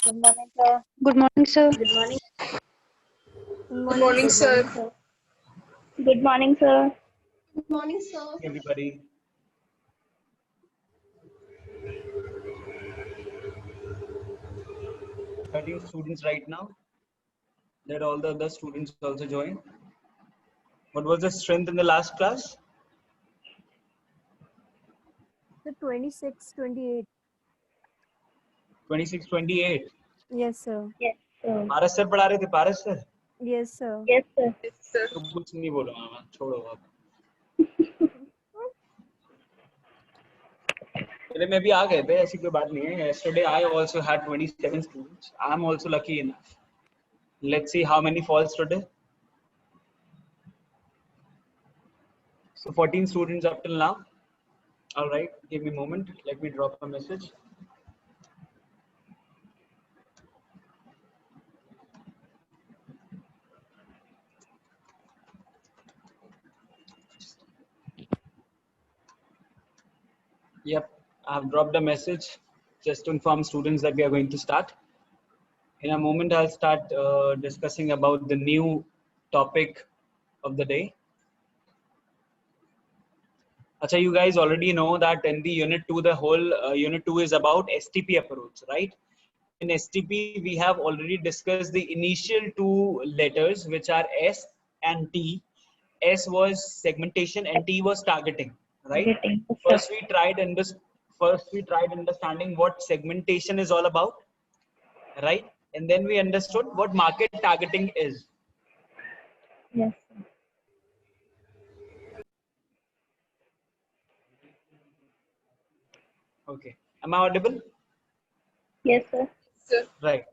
Good morning, sir. Good morning, sir. Good morning. Good morning, sir. Good morning, sir. Good morning, sir. Everybody. Thirteen students right now. Let all the other students also join. What was the strength in the last class? The 26, 28. 26, 28. Yes, sir. Yes, sir. Paras sir पढ़ा रहे थे पारस sir Yes, sir. Yes, sir. Yes, sir. तो कुछ नहीं बोलूंगा मैं छोड़ो अब पहले मैं भी आ गए थे ऐसी कोई बात नहीं है yesterday I also had 27 students I am also lucky enough let's see how many falls today so 14 students up till now all right give me a moment let me drop a message Yep, I've dropped a message just to inform students that we are going to start. In a moment, I'll start discussing about the new topic of the day. Acha, you guys already know that in the unit 2, the whole unit 2 is about STP approach, right? In STP, we have already discussed the initial two letters, which are S and T. S was segmentation and T was targeting, right? First we tried understanding what segmentation is all about, right? And then we understood what market targeting is. Yes, sir. Okay, am I audible? Yes, sir. Sir. Right.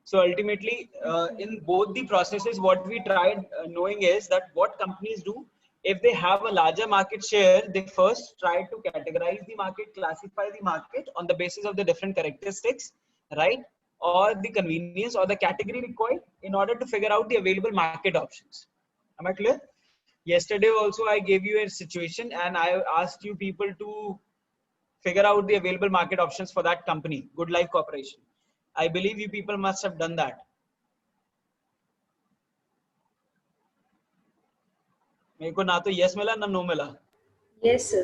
So ultimately, in both the processes, what we tried knowing is that what companies do, if they have a larger market share, they first try to categorize the market, classify the market on the basis of the different characteristics, right? Or the convenience or the category required in order to figure out the available market options. Am I clear? Yesterday also I gave you a situation and I asked you people to figure out the available market options for that company, Good Life Corporation. I believe you people must have done that. मेरे को ना तो yes मिला ना no मिला. Yes, sir.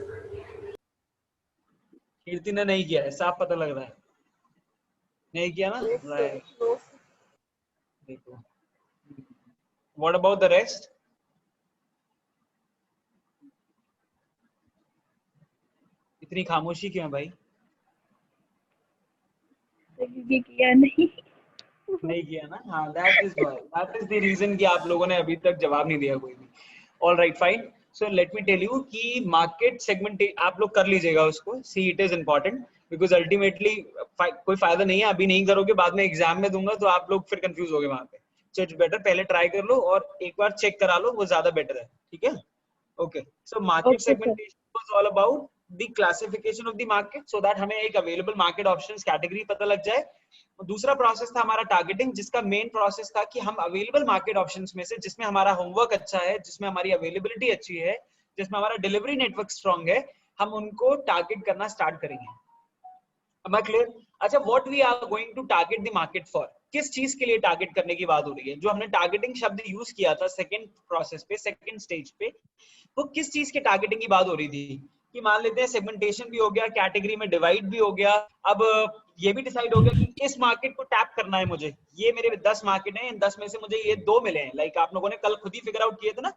कीर्ति ने नहीं किया है, साफ पता लग रहा है. नहीं किया ना? Yes, sir. Right. No, sir. देखो. What about the rest? इतनी खामोशी क्यों है भाई? भी किया नहीं. नहीं किया ना? हाँ, that is why. That is the reason कि आप लोगों ने अभी तक जवाब नहीं दिया कोई भी. All right, fine. So let me tell you कि market segment आप लोग कर लीजिएगा उसको. See, it is important because ultimately कोई फायदा नहीं है. अभी नहीं करोगे बाद में एग्जाम में दूंगा तो आप लोग फिर कंफ्यूज होगे वहां पे. So it's better पहले ट्राई कर लो और एक बार चेक करा लो, वो ज्यादा बेटर है. ठीक है? Okay. So market segmentation was all about the classification of the market so that हमें एक available market options category पता लग जाए. दूसरा प्रोसेस था हमारा टारगेटिंग, जिसका मेन प्रोसेस था कि हम अवेलेबल मार्केट ऑप्शंस में से जिसमें हमारा होमवर्क अच्छा है, जिसमें हमारी अवेलेबिलिटी अच्छी है, जिसमें हमारा डिलीवरी नेटवर्क स्ट्रांग है, हम उनको टारगेट करना स्टार्ट करेंगे. Am I clear? अच्छा, what we are going to target the market for? किस चीज के लिए टारगेट करने की बात हो रही है? जो हमने टारगेटिंग शब्द यूज किया था सेकंड प्रोसेस पे, सेकंड स्टेज पे, वो किस चीज के टारगेटिंग की बात हो रही थी? कि मान लेते हैं सेगमेंटेशन भी हो गया, कैटेगरी में डिवाइड भी हो गया, अब ये भी डिसाइड हो गया कि इस मार्केट को टैप करना है मुझे. ये मेरे 10 मार्केट हैं, इन 10 में से मुझे ये 2 मिले हैं. लाइक आप लोगों ने कल खुद ही फिगर आउट किए थे ना,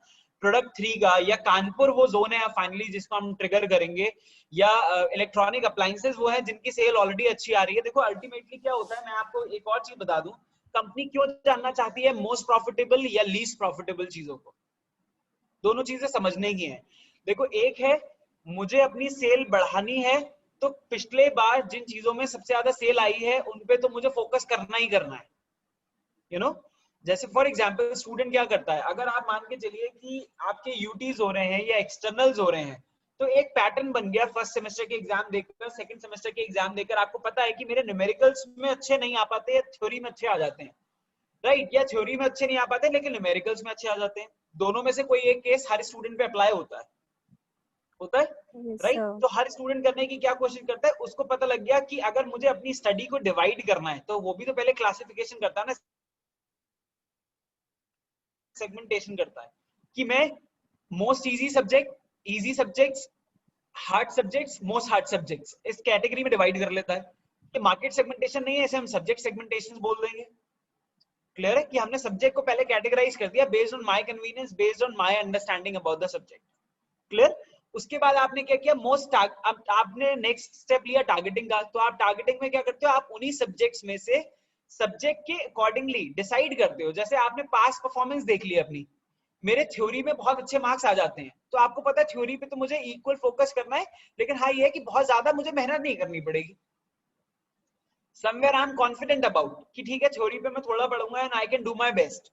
प्रोडक्ट 3 का, या कानपुर वो जोन है फाइनली जिसको हम ट्रिगर करेंगे, या इलेक्ट्रॉनिक अप्लायंसेस वो है जिनकी सेल ऑलरेडी अच्छी आ रही है. देखो अल्टीमेटली क्या होता है, मैं आपको एक और चीज बता दूं, कंपनी क्यों जानना चाहती है मोस्ट प्रॉफिटेबल या लीस्ट प्रॉफिटेबल चीजों को. दोनों चीजें समझने की हैं. देखो, एक है मुझे अपनी सेल बढ़ानी है, तो पिछले बार जिन चीजों में सबसे ज्यादा सेल आई है उन पे तो मुझे फोकस करना ही करना है. यू नो, जैसे फॉर एग्जांपल स्टूडेंट क्या करता है, अगर आप मान के चलिए कि आपके यूटीज हो रहे हैं या एक्सटर्नल्स हो रहे हैं, तो एक पैटर्न बन गया. फर्स्ट सेमेस्टर के एग्जाम देकर, सेकंड सेमेस्टर के एग्जाम देकर आपको पता है कि मेरे न्यूमेरिकल्स में अच्छे नहीं आ पाते या थ्योरी में अच्छे आ जाते हैं, राइट? या थ्योरी में अच्छे नहीं आ पाते लेकिन न्यूमेरिकल्स में अच्छे आ जाते हैं. दोनों में से कोई एक केस हर स्टूडेंट पे अप्लाई होता है. होता है, Yes, राइट? sir. तो हर स्टूडेंट करने की क्या कोशिश करता है, उसको पता लग गया कि अगर मुझे अपनी स्टडी को डिवाइड करना है तो वो भी तो पहले क्लासिफिकेशन करता है ना, सेगमेंटेशन करता है कि मैं most easy subject, easy subjects, hard subjects, most hard subjects, इस कैटेगरी में डिवाइड कर लेता है। ये मार्केट सेगमेंटेशन नहीं है, इसे हम सब्जेक्ट सेगमेंटेशन बोल देंगे। क्लियर है कि हमने सब्जेक्ट को पहले कैटेगराइज कर दिया based on my convenience, based on my understanding about the subject. Clear? उसके बाद आपने क्या किया, आपने नेक्स्ट स्टेप लिया टारगेटिंग का। तो आप टारगेटिंग में क्या करते हो, आप उन्हीं सब्जेक्ट्स में से सब्जेक्ट के अकॉर्डिंगली डिसाइड करते हो। जैसे आपने पास परफॉर्मेंस देख ली अपनी, मेरे थ्योरी में बहुत अच्छे मार्क्स आ जाते हैं, तो आपको पता है थ्योरी पे तो मुझे इक्वल फोकस करना है, लेकिन हाँ ये है कि बहुत ज्यादा मुझे मेहनत नहीं करनी पड़ेगी। Somewhere I am confident about कि ठीक है थ्योरी पे मैं थोड़ा पढ़ूंगा and I can do my best.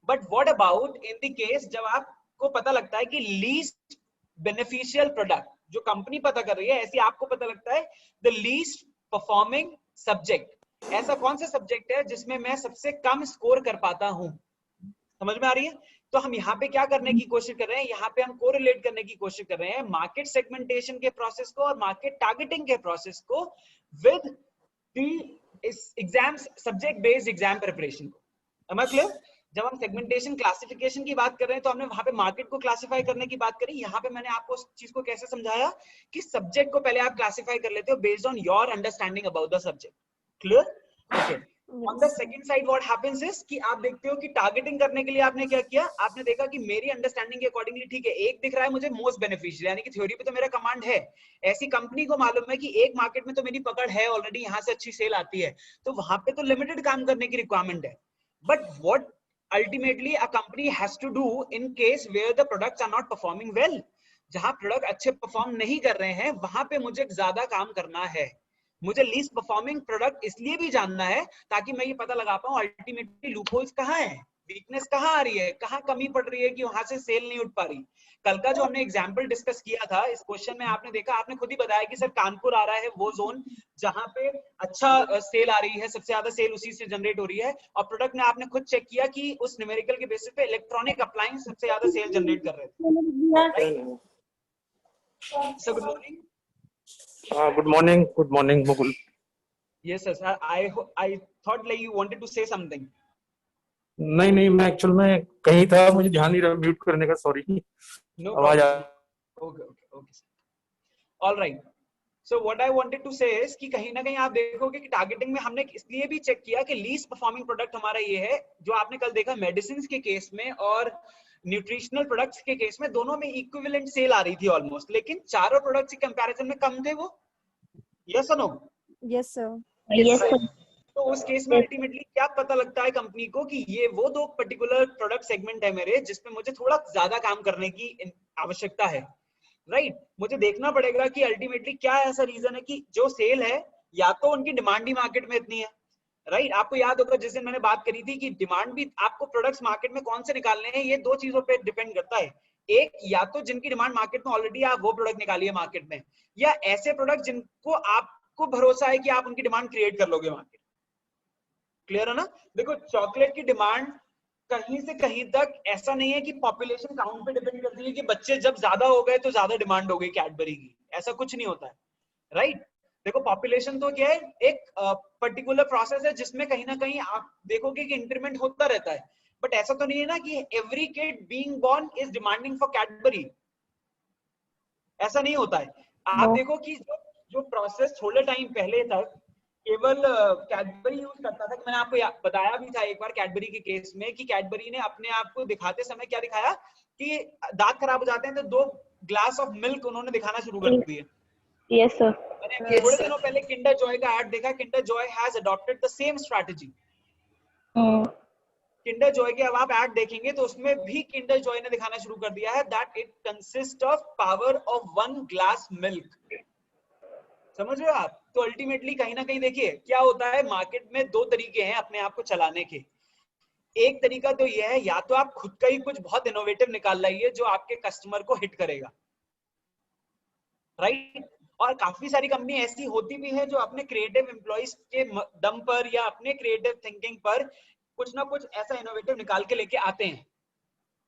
But what about in the case जब आपको पता लगता है कि लीस्ट बेनिफिशियल प्रोडक्ट जो कंपनी पता कर रही है, ऐसी आपको पता लगता है द लीस्ट परफॉर्मिंग सब्जेक्ट, ऐसा कौन सा सब्जेक्ट है जिसमें मैं सबसे कम स्कोर कर पाता हूं। समझ में आ रही है? तो हम यहाँ पे क्या करने की कोशिश कर रहे हैं, यहाँ पे हम कोरिलेट करने की कोशिश कर रहे हैं मार्केट सेगमेंटेशन के प्रोसेस को और मार्केट टारगेटिंग के प्रोसेस को with the exams, subject based exam preparation को। Am I clear? जब हम सेगमेंटेशन क्लासिफिकेशन की बात कर रहे हैं तो हमने वहां पे मार्केट को क्लासिफाई करने की बात करी। यहाँ पे मैंने आपको उस चीज को कैसे समझाया कि सब्जेक्ट को पहले आप क्लासिफाई कर लेते हो based on your understanding about the subject. Clear? Okay. On the Yes. Second side what happens is कि आप देखते हो कि टारगेटिंग करने के लिए आपने क्या किया, आपने देखा कि मेरी अंडरस्टैंडिंग के अकॉर्डिंगली ठीक है, एक दिख रहा है मुझे मोस्ट बेनिफिशियल, यानी कि थ्योरी पे तो मेरा कमांड है, ऐसी कंपनी को मालूम है कि एक मार्केट में तो मेरी पकड़ है ऑलरेडी, यहाँ से अच्छी सेल आती है, तो वहां पे तो लिमिटेड काम करने की रिक्वायरमेंट है। But what ultimately a company has to do in case where the products are not performing well, जहां प्रोडक्ट अच्छे परफॉर्म नहीं कर रहे हैं वहां पे मुझे ज्यादा काम करना है। मुझे लीस्ट परफॉर्मिंग प्रोडक्ट इसलिए भी जानना है ताकि मैं ये पता लगा पाऊं अल्टीमेटली लूपहोल्स कहां है, वीकनेस कहां आ रही है, कहां कमी पड़ रही है कि वहां से सेल नहीं उठ पा रही। कल का जो हमने एग्जांपल डिस्कस किया था इस क्वेश्चन में आपने देखा, आपने खुद ही बताया कि सर कानपुर आ रहा है वो जोन जहां पे अच्छा सेल आ रही है, सबसे ज्यादा सेल उसी से जनरेट हो रही है, और प्रोडक्ट में आपने खुद चेक किया कि उस न्यूमेरिकल के बेसिस पे इलेक्ट्रॉनिक अप्लायंस सबसे ज्यादा सेल जनरेट कर रहे थे। Sir good morning. Good morning Mukul. Yes, sir. I thought like you wanted to say something. नहीं नहीं, मैं एक्चुअल में कहीं था, मुझे ध्यान नहीं रहा म्यूट करने का, सॉरी। No आवाज problem. Okay. All right. So what I wanted to say is कि कहीं ना कहीं आप देखोगे कि टारगेटिंग में हमने इसलिए भी चेक किया कि लीस्ट परफॉर्मिंग प्रोडक्ट हमारा ये है, जो आपने कल देखा मेडिसिन के केस में और न्यूट्रिशनल प्रोडक्ट्स के केस में, दोनों में इक्विवेलेंट सेल आ रही थी ऑलमोस्ट, लेकिन चारों प्रोडक्ट्स के कंपैरिजन में कम थे वो। यस और no? Yes, sir. Yes, sir. तो उस केस में अल्टीमेटली क्या पता लगता है कंपनी को कि ये वो दो पर्टिकुलर प्रोडक्ट सेगमेंट है मेरे जिसपे मुझे थोड़ा ज्यादा काम करने की आवश्यकता है, राइट? मुझे देखना पड़ेगा कि अल्टीमेटली क्या ऐसा रीजन है कि जो सेल है या तो उनकी डिमांड ही मार्केट में इतनी है, राइट? आपको याद होगा जिस दिन मैंने बात करी थी कि डिमांड भी आपको प्रोडक्ट्स मार्केट में कौन से निकालने हैं, ये दो चीजों पे डिपेंड करता है। एक, या तो जिनकी डिमांड मार्केट में ऑलरेडी आप वो प्रोडक्ट निकालिए मार्केट में, या ऐसे प्रोडक्ट जिनको आपको भरोसा है कि आप उनकी डिमांड क्रिएट कर लोगे मार्केट। क्लियर है ना? देखो चॉकलेट की डिमांड कहीं से कहीं तक ऐसा नहीं है कि पॉपुलेशन काउंट पे डिपेंड करती है कि बच्चे जब ज्यादा हो गए तो ज्यादा डिमांड हो गई कैडबरी की, ऐसा कुछ नहीं होता है, राइट? देखो पॉपुलेशन तो क्या है, एक पर्टिकुलर प्रोसेस है जिसमें कहीं ना कहीं आप देखोगे कि इंक्रीमेंट होता रहता है, बट ऐसा तो नहीं है ना कि every kid being born is demanding for Cadbury, ऐसा नहीं होता है। आप देखो कि जो प्रोसेस थोड़े टाइम पहले तक केवल कैडबरी यूज करता था, कि मैंने आपको बताया भी था एक बार कैडबरी के केस में कि कैडबरी ने अपने आप को दिखाते समय क्या दिखाया कि दांत खराब हो जाते हैं तो 2 ग्लास ऑफ मिल्क उन्होंने दिखाना शुरू कर दिए। Yes, sir. मैंने थोड़े दिनों पहले किंडर जॉय का ऐड देखा, Kinder Joy has adopted the same strategy. Kinder Joy के अब आप ऐड देखेंगे तो उसमें भी किंडर जॉय ने दिखाना शुरू कर दिया है that it consist of power of 1 glass milk. समझ रहे हो आप? तो अल्टीमेटली कहीं ना कहीं देखिए क्या होता है, मार्केट में 2 तरीके हैं अपने आप को चलाने के। एक तरीका तो यह है, या तो आप खुद का ही कुछ बहुत इनोवेटिव निकाल लाइए जो आपके कस्टमर को हिट करेगा, राइट? और काफी सारी कंपनी ऐसी होती भी है जो अपने क्रिएटिव एम्प्लॉइज के दम पर या अपने क्रिएटिव थिंकिंग पर कुछ ना कुछ ऐसा इनोवेटिव निकाल के लेके आते हैं,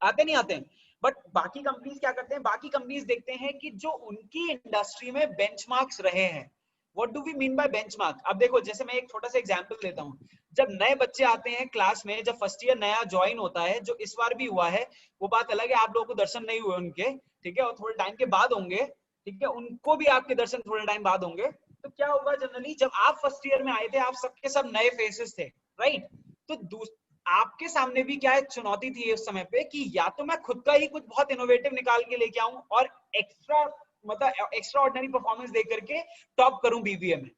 आते नहीं आते हैं? बट बाकी कंपनीज क्या करते हैं, बाकी कंपनीज देखते हैं कि जो उनकी इंडस्ट्री में बेंचमार्क्स रहे हैं। What do we mean by benchmark? अब देखो, जैसे मैं एक छोटा सा एग्जांपल देता हूँ। जब नए बच्चे आते हैं क्लास में, जब फर्स्ट ईयर नया ज्वाइन होता है, जो इस बार भी हुआ है, वो बात अलग है, आप लोगों को दर्शन नहीं हुए उनके, ठीक है, और थोड़े टाइम के बाद होंगे, ठीक है, उनको भी आपके दर्शन थोड़े टाइम बाद होंगे। तो क्या होगा जनरली, जब आप फर्स्ट ईयर में आए थे, आप सबके सब नए फेसेस थे, राइट? तो आपके सामने भी क्या है, चुनौती थी उस समय पे कि या तो मैं खुद का ही कुछ बहुत इनोवेटिव निकाल के लेके आऊं और एक्स्ट्रा, मतलब एक्स्ट्रा ऑर्डिनरी परफॉर्मेंस दे करके टॉप करूं बीबीए में।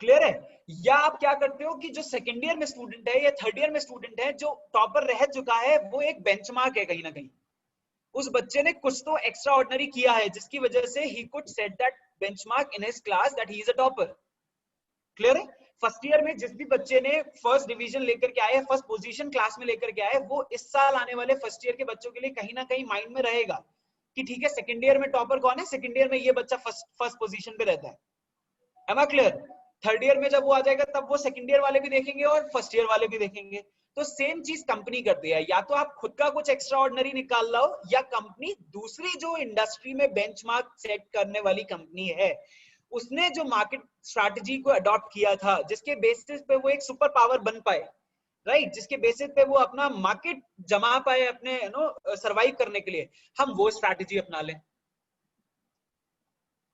क्लियर है? या आप क्या करते हो कि जो सेकंड ईयर में स्टूडेंट है या थर्ड ईयर में स्टूडेंट है, जो टॉपर रह चुका है, वो एक बेंचमार्क है कहीं ना कहीं। उस बच्चे ने कुछ तो एक्स्ट्रा ऑर्डिनरी किया है, जिसकी वजह से he could set that benchmark in his class that he is a topper. Clear है? फर्स्ट ईयर में जिस भी बच्चे ने फर्स्ट डिवीजन लेकर के आए, फर्स्ट पोजीशन क्लास में लेकर के आए, वो इस साल आने वाले फर्स्ट ईयर के बच्चों के लिए कहीं ना कहीं माइंड में रहेगा कि ठीक है, सेकंड ईयर में टॉपर कौन है, सेकंड ईयर में ये बच्चा फर्स्ट पोजीशन पे रहता है। Am I clear? Third year में जब वो आ जाएगा, तब वो सेकंड ईयर वाले भी देखेंगे और फर्स्ट ईयर वाले भी देखेंगे। तो सेम चीज कंपनी करती है, या तो आप खुद का कुछ एक्स्ट्रा ऑर्डिनरी निकाल लो, या कंपनी दूसरी जो इंडस्ट्री में बेंचमार्क सेट करने वाली कंपनी है, उसने जो मार्केट स्ट्रैटेजी को अडॉप्ट किया था, जिसके बेसिस पे वो एक सुपर पावर बन पाए, राइट, जिसके बेसिस पे वो अपना मार्केट जमा पाए अपने सरवाइव करने के लिए, हम वो स्ट्रैटेजी अपना लें।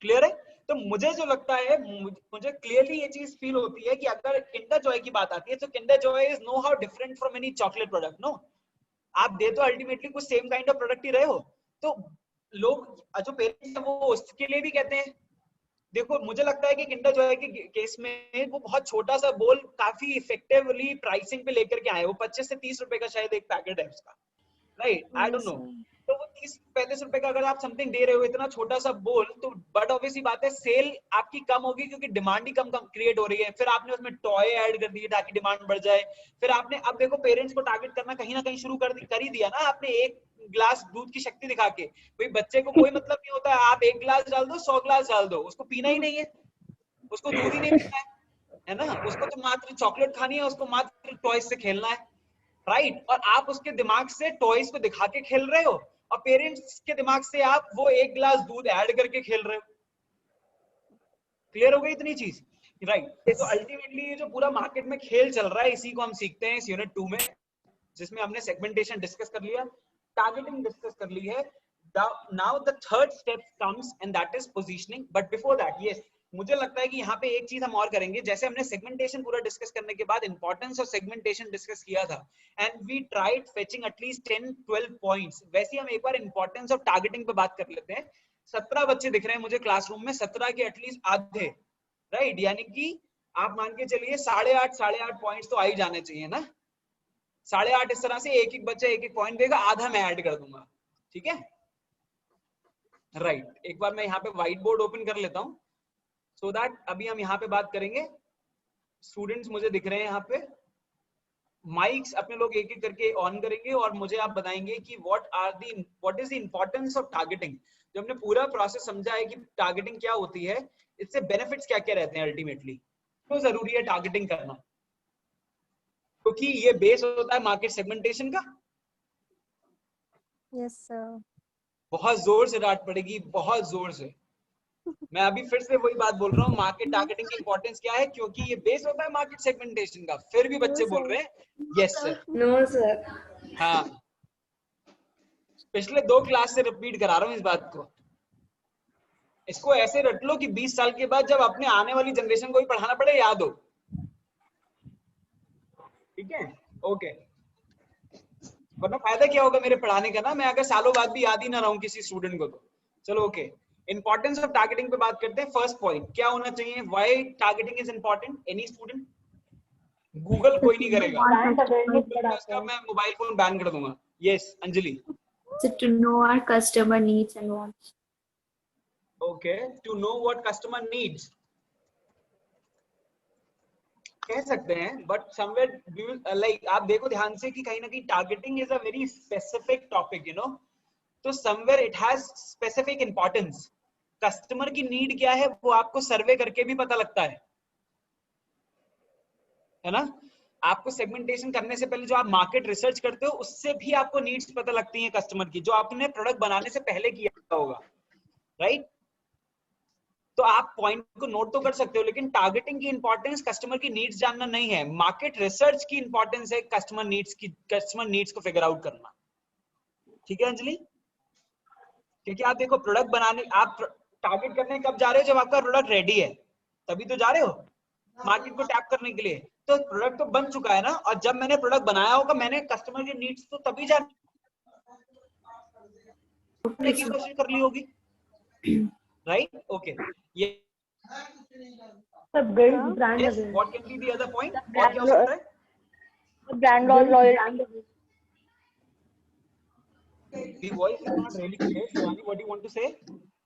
क्लियर है? तो मुझे जो लगता है, मुझे क्लियरली ये चीज फील होती है कि अगर किंडर जॉय की बात आती है, तो Kinder Joy is no how different from any chocolate product. No, आप दे तो अल्टीमेटली कुछ सेम काइंड ऑफ प्रोडक्ट ही रहे हो। तो लोग, जो पेरेंट्स है, वो उसके लिए भी कहते हैं। देखो, मुझे लगता है कि किंडर जॉय के केस में वो बहुत छोटा सा बोल काफी इफेक्टिवली प्राइसिंग पे लेकर के आए। वो 25 से 30 रुपए का शायद एक पैकेट है उसका, right? I don't Yes, no. sir. तो वो 30-35 रुपए का अगर आप समथिंग दे रहे हो, इतना छोटा सा बोल, तो बट ऑब्वियसली बात है, सेल आपकी कम होगी क्योंकि डिमांड ही कम क्रिएट हो रही है। फिर आपने उसमें टॉय ऐड कर दिए ताकि डिमांड बढ़ जाए। फिर आपने, अब देखो, पेरेंट्स को टारगेट करना कहीं ना कहीं शुरू कर ही दिया ना आपने, एक ग्लास दूध की शक्ति दिखा के। भाई, बच्चे को कोई मतलब नहीं होता है, आप 1 ग्लास डाल दो, 100 ग्लास डाल दो, उसको पीना ही नहीं है, उसको दूध ही नहीं पीना है ना? उसको तो मात्र चॉकलेट खानी है, उसको मात्र टॉयज से खेलना है, राइट? और आप उसके दिमाग से टॉयज को दिखा के खेल रहे हो, और पेरेंट्स के दिमाग से आप वो 1 ग्लास दूध ऐड करके खेल रहे हो। क्लियर हो गई इतनी चीज, राइट? तो अल्टीमेटली ये जो पूरा मार्केट में खेल चल रहा है, इसी को हम सीखते हैं इस यूनिट 2 में, जिसमें हमने सेगमेंटेशन डिस्कस कर लिया, टारगेटिंग डिस्कस कर ली है। Now the third step comes and that is positioning. But before that, yes, मुझे लगता है कि यहाँ पे एक चीज हम और करेंगे। जैसे हमने सेगमेंटेशन पूरा डिस्कस करने के बाद इंपॉर्टेंस ऑफ सेगमेंटेशन डिस्कस किया था, and we tried fetching at least 10-12 points, वैसे हम एक बार इंपॉर्टेंस ऑफ टारगेटिंग पे बात कर लेते हैं। 17 बच्चे दिख रहे हैं मुझे क्लासरूम में, 17 के एटलीस्ट आधे, राइट? यानी कि आप मान के चलिए 8.5 पॉइंट्स तो आ ही जाने चाहिए ना। 8.5 इस तरह से एक एक बच्चा एक एक पॉइंट देगा, आधा मैं ऐड कर दूंगा, ठीक है, राइट? एक बार मैं यहाँ पे व्हाइट बोर्ड ओपन कर लेता हूँ, सो दैट अभी हम यहाँ पे बात करेंगे। स्टूडेंट्स मुझे दिख रहे हैं यहाँ पे, माइक्स अपने लोग एक एक करके ऑन करेंगे और मुझे आप बताएंगे कि what is the importance of targeting. जो हमने पूरा प्रोसेस समझा है कि टारगेटिंग क्या होती है, इससे बेनिफिट्स क्या क्या रहते हैं, अल्टीमेटली क्यों जरूरी है टारगेटिंग करना, क्योंकि ये बेस होता है मार्केट सेगमेंटेशन का। Yes, sir. बहुत जोर से डांट पड़ेगी, बहुत जोर से। मैं अभी फिर से वही बात बोल रहा हूँ, मार्केट टारगेटिंग की इंपॉर्टेंस क्या है, क्योंकि ये बेस होता है मार्केट सेगमेंटेशन का। फिर भी बच्चे बोल रहे हैं यस सर। No, sir. हाँ, पिछले 2 क्लास से रिपीट करा रहा हूँ इस बात को। इसको ऐसे रट लो कि 20 साल के बाद जब अपने आने वाली जनरेशन को भी पढ़ाना पड़े, याद हो। ठीक है, ओके। वरना फायदा क्या होगा मेरे पढ़ाने का ना, मैं अगर सालों बाद भी याद ही ना रहूं किसी स्टूडेंट को तो। चलो, ओके, इंपॉर्टेंस ऑफ टारगेटिंग पे बात करते हैं। फर्स्ट पॉइंट क्या होना चाहिए, why targeting is important? Any student? Google कोई नहीं करेगा, उसका मैं मोबाइल फोन बैन कर दूंगा। Yes, Anjali. So to know our customer needs and wants. Okay, to know what customer needs, कह सकते हैं, but somewhere like आप देखो ध्यान से कि कहीं ना कहीं targeting is a very specific topic, you know, तो somewhere it has specific importance. Customer की नीड क्या है वो आपको सर्वे करके भी पता लगता है ना? आपको सेगमेंटेशन करने से पहले जो आप मार्केट रिसर्च करते हो उससे भी आपको नीड्स पता लगती हैं कस्टमर की, जो आपने प्रोडक्ट बनाने से पहले किया होगा, राइट? तो आप पॉइंट को नोट तो कर सकते हो, लेकिन टारगेटिंग की इंपॉर्टेंस कस्टमर की नीड्स जानना नहीं है, मार्केट रिसर्च की इंपॉर्टेंस है कस्टमर नीड्स को फिगर आउट करना। ठीक है अंजलि? क्योंकि आप देखो प्रोडक्ट बनाने आप टारगेट करने कब जा रहे हो, जब आपका प्रोडक्ट रेडी है, तभी तो जा रहे हो मार्केट को टैप करने के लिए। तो प्रोडक्ट तो बन चुका है ना, और जब मैंने प्रोडक्ट बनाया होगा मैंने कस्टमर की नीड्स तो तभी जानने की कोशिश कर ली होगी, राइट? ओके, ये brand yes, what can be the other point? और क्या हो सकता है? ब्रांड और loyalty. The voice is not really clear. Shivani, what do you want to say?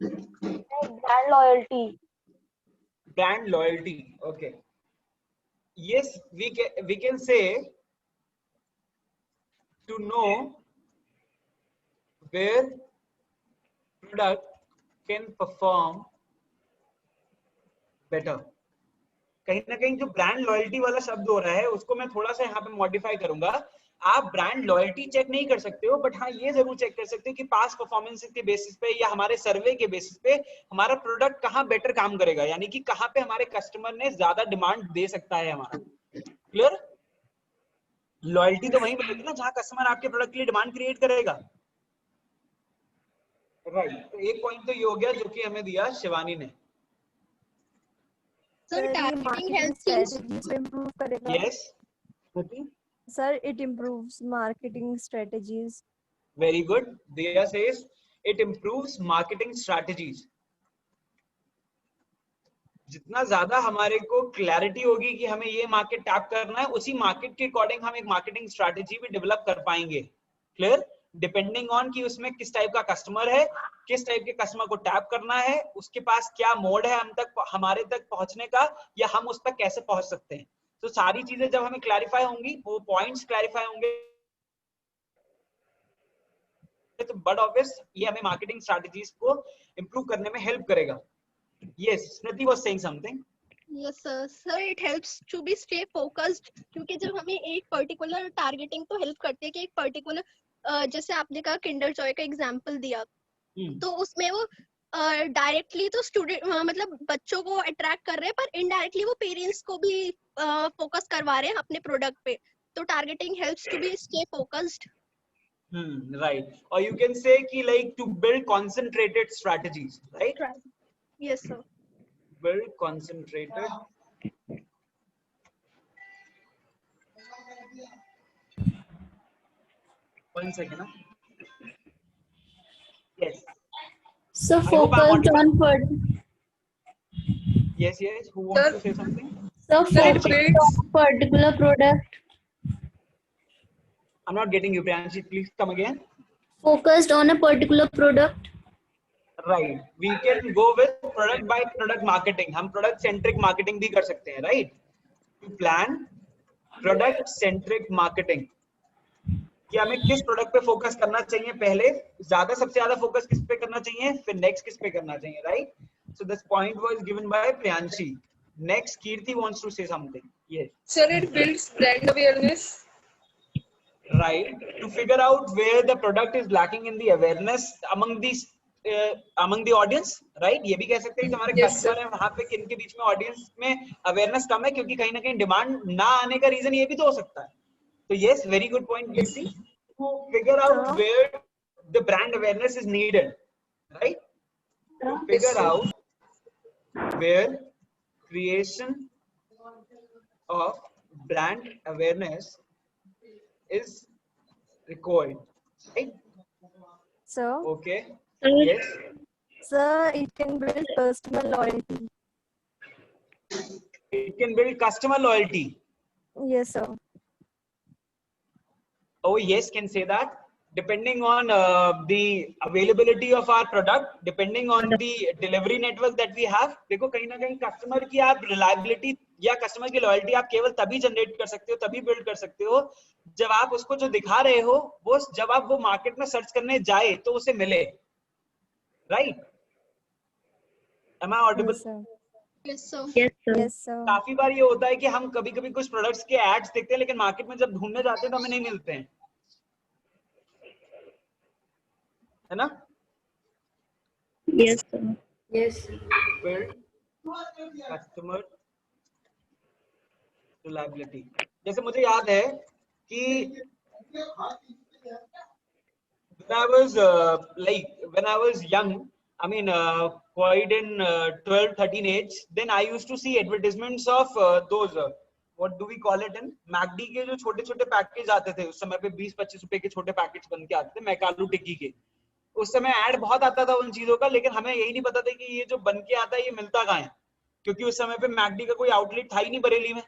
Brand loyalty. Brand loyalty. Okay. Yes, we can say to know where product can perform better. कहीं ना कहीं जो brand loyalty वाला शब्द हो रहा है उसको मैं थोड़ा सा यहाँ पे मॉडिफाई करूंगा। आप ब्रांड लॉयल्टी चेक नहीं कर सकते हो, बट हाँ ये जरूर चेक कर सकते हो कि पास्ट परफॉर्मेंस के बेसिस पे या हमारे सर्वे के बेसिस पे हमारा प्रोडक्ट कहाँ बेटर काम करेगा, यानी कि कहाँ पे हमारे कस्टमर ने ज्यादा डिमांड दे सकता है हमारा। क्लियर? लॉयल्टी तो वहीं मिलेगी ना जहाँ कस्टमर आपके प्रोडक्ट के लिए डिमांड क्रिएट करेगा, राइट? तो एक पॉइंट तो ये हो गया जो कि हमें दिया शिवानी ने। Sir, targeting helps in strategies improve करेगा। Yes Sir, it improves marketing strategies. Very good. Diya says it improves marketing strategies. जितना ज्यादा हमारे को क्लैरिटी होगी कि हमें ये मार्केट टैप करना है, उसी मार्केट के अकॉर्डिंग हम एक मार्केटिंग स्ट्रैटेजी भी डेवलप कर पाएंगे। क्लियर? डिपेंडिंग ऑन कि उसमें किस टाइप का कस्टमर है, किस टाइप के कस्टमर को टैप करना है, उसके पास क्या मोड है हमारे तक पहुंचने का, या हम उस तक कैसे पहुंच सकते हैं। तो सारी चीजें जब हमें क्लैरिफाई होंगी, वो पॉइंट्स क्लैरिफाई होंगे, तो बट ऑब्वियस ये हमें मार्केटिंग स्ट्रैटेजीज को इंप्रूव करने में हेल्प करेगा। Yes, Smriti was saying something. yes sir it helps to be stay focused, क्योंकि जब हमें एक पर्टिकुलर टारगेटिंग तो हेल्प करती है कि एक पर्टिकुलर जैसे आपने कहा किंडर जॉय का एग्जांपल दिया, तो उसमें वो डायरेक्टली तो स्टूडेंट मतलब बच्चों को अट्रैक्ट कर रहे हैं, पर इनडायरेक्टली वो पेरेंट्स को भी फोकस करवा रहे हैं अपने प्रोडक्ट पे। तो targeting helps to be stay focused. Right, और यू कैन से कि like to build concentrated strategies, right? yes sir, build concentrated one second yes So I hope I'm focused on yes who wants to say something? focused on particular product. I'm not getting you, Priyanshi, please come again. Focused on a particular product. Right, we can go with product by product marketing. हम product centric marketing भी कर सकते हैं, right? To plan product centric marketing, कि हमें किस product पे focus करना चाहिए, पहले सबसे ज्यादा फोकस किस पे करना चाहिए, फिर नेक्स्ट किस पे करना चाहिए, right? So this point was given by Priyanshi. Next Kirti wants to say something. Yes sir it builds brand awareness. right, to figure out where the product is lacking in the awareness among the audience, right? ये भी कह सकते हैं कि हमारे customer है वहां पे किन के बीच में ऑडियंस में अवेयरनेस कम है, क्योंकि कहीं ना कहीं डिमांड ना आने का रीजन ये भी तो हो सकता है। तो yes, very good point Kirti, to figure out where the brand awareness is needed, right? To figure out where creation of brand awareness is required, right? So, Okay. Yes. sir, it can build customer loyalty. It can build customer loyalty. Yes, sir. Oh yes, can say that. Depending on the availability of our product, depending on the delivery network that we have. देखो कहीं ना कहीं customer की आप reliability या customer की loyalty आप केवल तभी जनरेट कर सकते हो, तभी बिल्ड कर सकते हो, जब आप उसको जो दिखा रहे हो वो जब आप वो मार्केट में सर्च करने जाए तो उसे मिले, right? Am I audible? Yes, sir. Yes, sir. Yes, sir. Yes, sir. काफी बार ये होता है कि हम कभी कभी कुछ प्रोडक्ट्स के एड्स देखते हैं लेकिन मार्केट में जब ढूंढने जाते हैं तो हमें नहीं मिलते हैं, है ना? Yes, sir. Yes. Build customer reliability. जैसे मुझे याद है कि when I was young, I mean quite in 12, 13 age, then I used to see advertisements of those what do we call it in MACD के जो छोटे छोटे पैकेज आते थे उस समय पे 20-25 रुपए के छोटे पैकेज बन के आते थे मैकालू टिक्की के। उस समय ऐड बहुत आता था उन चीजों का, लेकिन हमें यही नहीं पता था कि ये जो बन के आता है ये मिलता कहाँ है, क्योंकि उस समय पे मैकडी का कोई आउटलेट था ही नहीं बरेली में,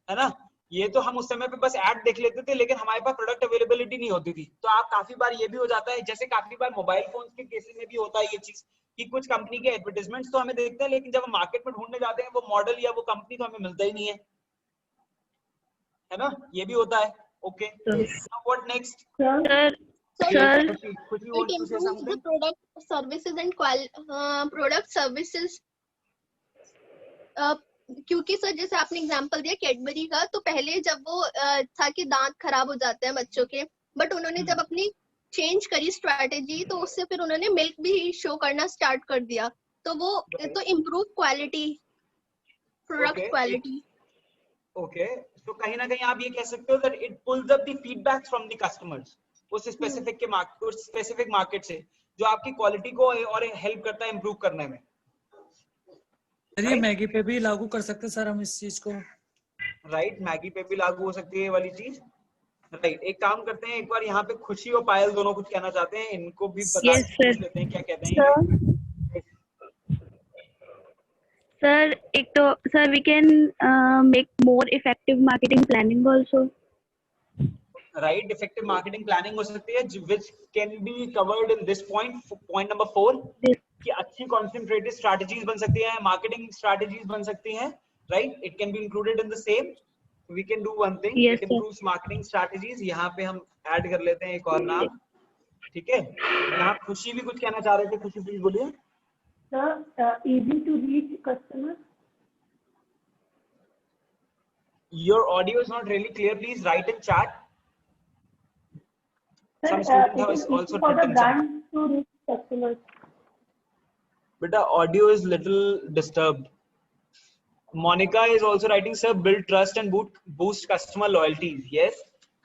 है ना? ये तो हम उस समय पे बस ऐड देख लेते थे लेकिन हमारे पास प्रोडक्ट अवेलेबिलिटी नहीं होती थी। तो आप काफी बार ये भी हो जाता है, जैसे काफी बार मोबाइल फोन्स के केसेस में भी होता है ये चीज कि कुछ कंपनी के एडवर्टाइजमेंट्स तो हमें देखते हैं लेकिन जब हम मार्केट में ढूंढने जाते हैं वो मॉडल या वो कंपनी तो हमें मिलता ही नहीं है ना? ये भी होता है। Okay, now what next? Sir, खुशी It wants to say improves the something? product services and product services. क्योंकि सर जैसे आपने एग्जांपल दिया कैडबरी का, तो पहले जब वो था कि दांत खराब हो जाते हैं बच्चों के, बट उन्होंने जब अपनी चेंज करी स्ट्रैटेजी तो उससे फिर उन्होंने मिल्क भी शो करना स्टार्ट कर दिया, तो वो तो improve quality, product quality. Okay, तो कहीं ना कहीं आप ये कह सकते हो that it pools up the feedback from the customers उस स्पेसिफिक के मार्केट, उस स्पेसिफिक मार्केट से, जो आपकी क्वालिटी को और हेल्प करता है इंप्रूव करने में। सर ये मैगी पे भी लागू कर सकते हैं सर हम इस चीज को? राइट, मैगी पे भी लागू हो सकती है ये वाली चीज। राइट, एक काम करते हैं, एक बार यहाँ पे खुशी और पायल दोनों कुछ कहना चाहते हैं, इनको भी बता Yes, sir. लेते हैं क्या कहते हैं ये। Sir, एक तो sir we can make more effective marketing planning also. Right, effective marketing planning हो सकती है which can be covered in this point number 4 कि अच्छी concentrated strategies बन सकती हैं, marketing strategies बन सकती हैं, right? It can be included in the same. We can do one thing. Yes, it improves marketing strategies. यहाँ पे हम ऐड कर लेते हैं एक और नाम, ठीक है? यहाँ खुशी भी कुछ कहना चाह रहे थे, खुशी प्लीज बोलिए। Easy to reach customers. Your audio is not really clear. Please write in chat. Sir, Some students have it is also easy for the written something. brand to reach customers. But the audio is little disturbed. Monica is also writing, sir, build trust and boost customer loyalty. Yes,